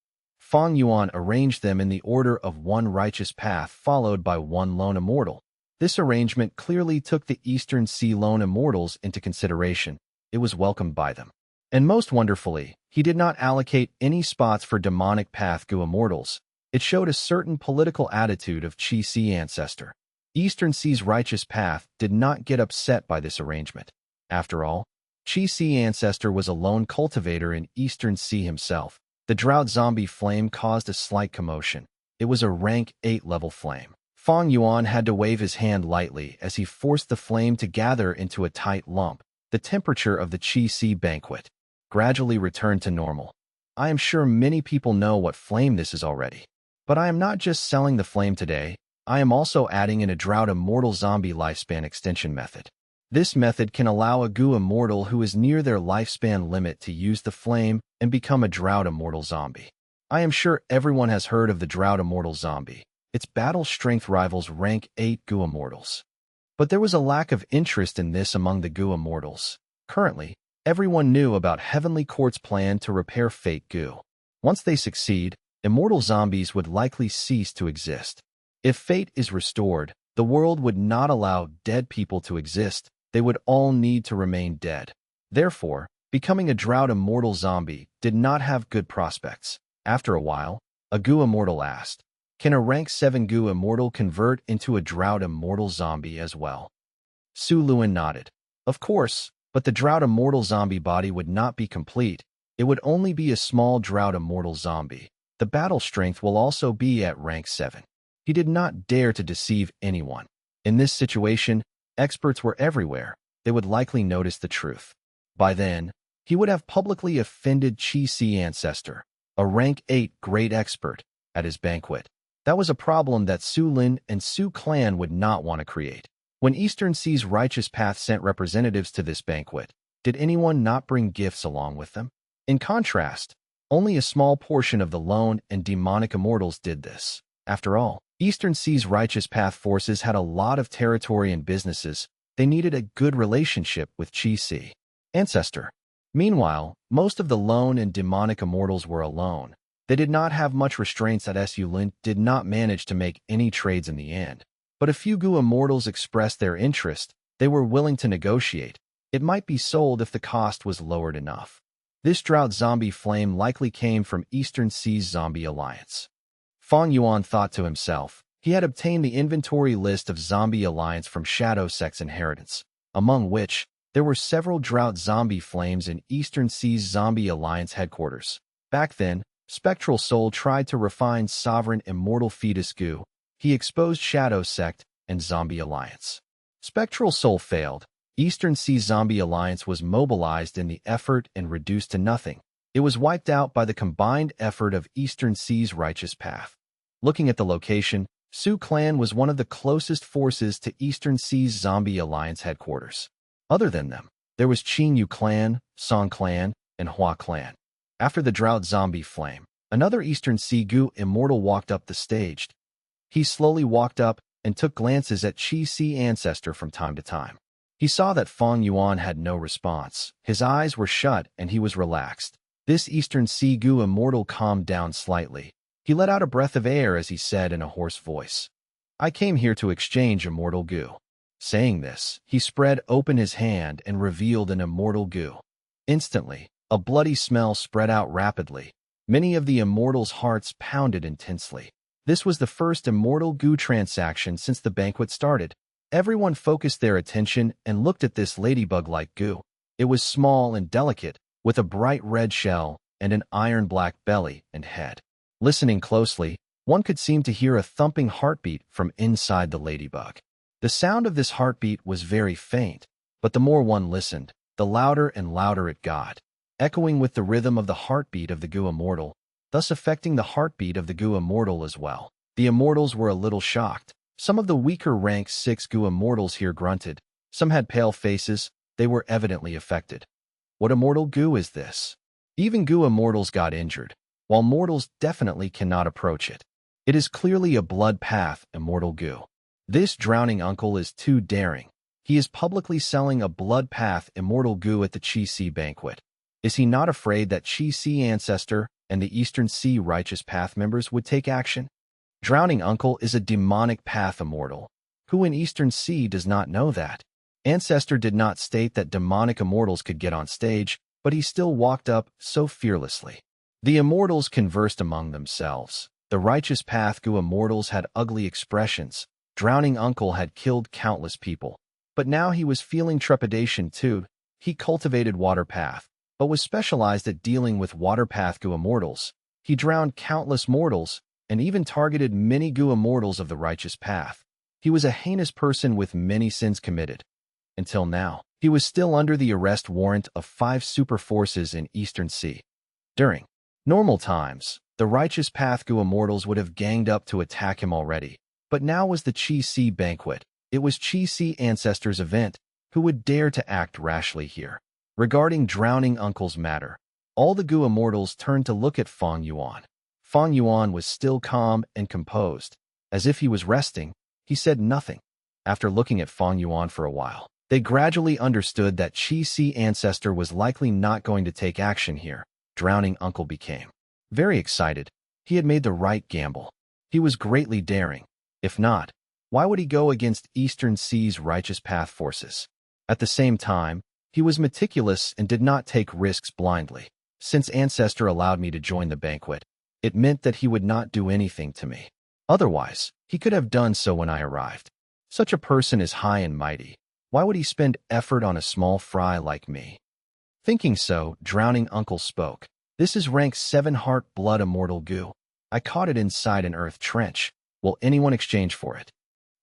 Fang Yuan arranged them in the order of one righteous path followed by one lone immortal. This arrangement clearly took the Eastern Sea lone immortals into consideration. It was welcomed by them. And most wonderfully, he did not allocate any spots for demonic path Gu immortals. It showed a certain political attitude of Qi Si ancestor. Eastern Sea's righteous path did not get upset by this arrangement. After all, Qi Si ancestor was a lone cultivator in Eastern Sea himself. The drought zombie flame caused a slight commotion. It was a rank 8 level flame. Fang Yuan had to wave his hand lightly as he forced the flame to gather into a tight lump. The temperature of the Qi Si banquet gradually returned to normal. I am sure many people know what flame this is already. But I am not just selling the flame today, I am also adding in a drought immortal zombie lifespan extension method. This method can allow a Gu immortal who is near their lifespan limit to use the flame and become a drought immortal zombie. I am sure everyone has heard of the drought immortal zombie. Its battle strength rivals rank 8 Gu immortals. But there was a lack of interest in this among the Gu immortals. Currently, everyone knew about Heavenly Court's plan to repair Fate Gu. Once they succeed, immortal zombies would likely cease to exist. If Fate is restored, the world would not allow dead people to exist. They would all need to remain dead. Therefore, becoming a drought immortal zombie did not have good prospects. After a while, a Gu immortal asked, "Can a rank 7 Gu immortal convert into a drought immortal zombie as well?" Su Luan nodded. Of course, but the drought immortal zombie body would not be complete. It would only be a small drought immortal zombie. The battle strength will also be at rank 7. He did not dare to deceive anyone. In this situation, experts were everywhere. They would likely notice the truth. By then, he would have publicly offended Qi Si ancestor, a rank 8 great expert, at his banquet. That was a problem that Su Lin and Su clan would not want to create. When Eastern Sea's righteous path sent representatives to this banquet, did anyone not bring gifts along with them? In contrast, only a small portion of the lone and demonic immortals did this. After all, Eastern Sea's righteous path forces had a lot of territory and businesses. They needed a good relationship with Qi Si ancestor. Meanwhile, most of the lone and demonic immortals were alone. They did not have much restraints that Su Lin did not manage to make any trades in the end. But a few Gu immortals expressed their interest. They were willing to negotiate. It might be sold if the cost was lowered enough. This drought zombie flame likely came from Eastern Sea's zombie alliance. Fang Yuan thought to himself. He had obtained the inventory list of zombie alliance from Shadow Sect's inheritance, among which there were several drought zombie flames in Eastern Sea's zombie alliance headquarters. Back then, Spectral Soul tried to refine sovereign immortal fetus Gu. He exposed Shadow Sect and Zombie Alliance. Spectral Soul failed. Eastern Sea Zombie Alliance was mobilized in the effort and reduced to nothing. It was wiped out by the combined effort of Eastern Sea's righteous path. Looking at the location, Su Clan was one of the closest forces to Eastern Sea's Zombie Alliance headquarters. Other than them, there was Qin Yu Clan, Song Clan, and Hua Clan. After the drought zombie flame, another Eastern Sea Gu immortal walked up the stage. He slowly walked up and took glances at Qi Si ancestor from time to time. He saw that Fang Yuan had no response. His eyes were shut and he was relaxed. This Eastern Sea Gu immortal calmed down slightly. He let out a breath of air as he said in a hoarse voice, "I came here to exchange immortal Gu." Saying this, he spread open his hand and revealed an immortal Gu. Instantly, a bloody smell spread out rapidly. Many of the immortals' hearts pounded intensely. This was the first immortal Gu transaction since the banquet started. Everyone focused their attention and looked at this ladybug-like Gu. It was small and delicate, with a bright red shell and an iron-black belly and head. Listening closely, one could seem to hear a thumping heartbeat from inside the ladybug. The sound of this heartbeat was very faint, but the more one listened, the louder and louder it got, echoing with the rhythm of the heartbeat of the Gu immortal, thus affecting the heartbeat of the Gu immortal as well. The immortals were a little shocked. Some of the weaker rank 6 Gu immortals here grunted. Some had pale faces. They were evidently affected. What immortal Gu is this? Even Gu immortals got injured, while mortals definitely cannot approach it. It is clearly a blood path immortal Gu. This drowning uncle is too daring. He is publicly selling a blood path immortal Gu at the Qi Si banquet. Is he not afraid that Qi Si ancestor and the Eastern Sea Righteous Path members would take action. Drowning Uncle is a demonic path immortal. Who in Eastern Sea does not know that? Ancestor did not state that demonic immortals could get on stage, but he still walked up so fearlessly. The immortals conversed among themselves. The Righteous Path Gu immortals had ugly expressions. Drowning Uncle had killed countless people. But now he was feeling trepidation too. He cultivated Water Path, but was specialized at dealing with Water Path Gu immortals. He drowned countless mortals, and even targeted many Gu immortals of the Righteous Path. He was a heinous person with many sins committed. Until now, he was still under the arrest warrant of 5 super forces in Eastern Sea. During normal times, the Righteous Path Gu immortals would have ganged up to attack him already. But now was the Chi Si banquet. It was Chi Si ancestors' event. Who would dare to act rashly here? Regarding Drowning Uncle's matter, all the Gu immortals turned to look at Fang Yuan. Fang Yuan was still calm and composed. As if he was resting, he said nothing. After looking at Fang Yuan for a while, they gradually understood that Chi Si ancestor was likely not going to take action here. Drowning Uncle became very excited. He had made the right gamble. He was greatly daring. If not, why would he go against Eastern Sea's Righteous Path forces? At the same time, he was meticulous and did not take risks blindly. Since Ancestor allowed me to join the banquet, it meant that he would not do anything to me. Otherwise, he could have done so when I arrived. Such a person is high and mighty. Why would he spend effort on a small fry like me? Thinking so, Drowning Uncle spoke. This is rank 7 Heart Blood Immortal Gu. I caught it inside an earth trench. Will anyone exchange for it?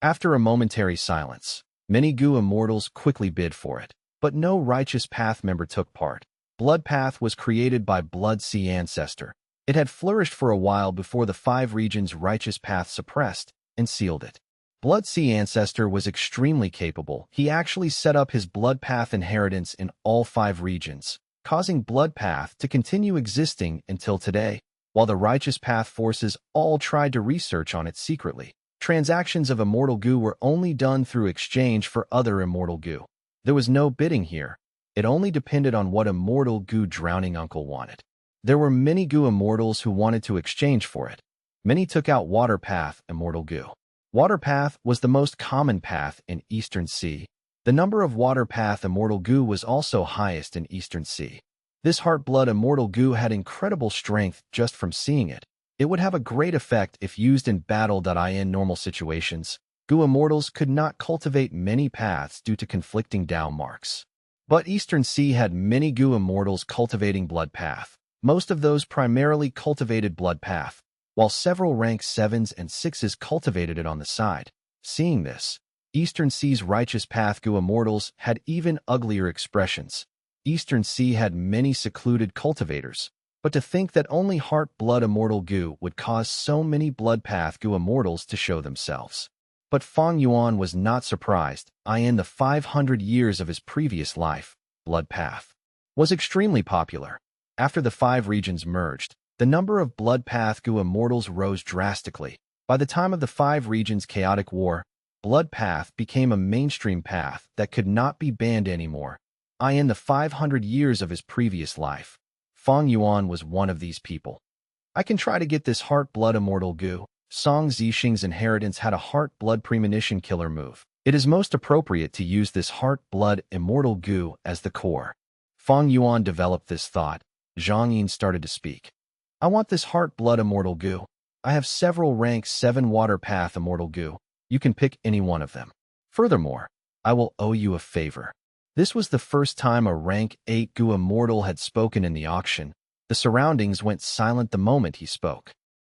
After a momentary silence, many Gu immortals quickly bid for it, but no Righteous Path member took part. Blood Path was created by Blood Sea Ancestor. It had flourished for a while before the 5 regions Righteous Path suppressed and sealed it. Blood Sea Ancestor was extremely capable. He actually set up his Blood Path inheritance in all 5 regions, causing Blood Path to continue existing until today. While the Righteous Path forces all tried to research on it secretly, transactions of Immortal Gu were only done through exchange for other Immortal Gu. There was no bidding here. It only depended on what Immortal Gu Drowning Uncle wanted. There were many Gu immortals who wanted to exchange for it. Many took out Water Path Immortal Gu. Water Path was the most common path in Eastern Sea. The number of Water Path Immortal Gu was also highest in Eastern Sea. This Heartblood Immortal Gu had incredible strength just from seeing it. It would have a great effect if used in battle.In normal situations. Gu immortals could not cultivate many paths due to conflicting Dao marks. But Eastern Sea had many Gu immortals cultivating Blood Path. Most of those primarily cultivated Blood Path, while several rank 7s and 6s cultivated it on the side. Seeing this, Eastern Sea's Righteous Path Gu immortals had even uglier expressions. Eastern Sea had many secluded cultivators, but to think that only Heart Blood Immortal Gu would cause so many Blood Path Gu immortals to show themselves. But Fang Yuan was not surprised. In the 500 years of his previous life, Blood Path was extremely popular. After the 5 regions merged, the number of Blood Path Gu immortals rose drastically. By the time of the 5 regions' chaotic war, Blood Path became a mainstream path that could not be banned anymore. In the 500 years of his previous life, Fang Yuan was one of these people. I can try to get this Heart Blood Immortal Gu. Song Zixing's inheritance had a Heart Blood Premonition killer move. It is most appropriate to use this Heart Blood Immortal Gu as the core. Fang Yuan developed this thought. Zhang Yin started to speak. I want this Heart Blood Immortal Gu. I have several rank 7 Water Path Immortal Gu. You can pick any one of them. Furthermore, I will owe you a favor. This was the first time a rank 8 Gu immortal had spoken in the auction. The surroundings went silent the moment he spoke.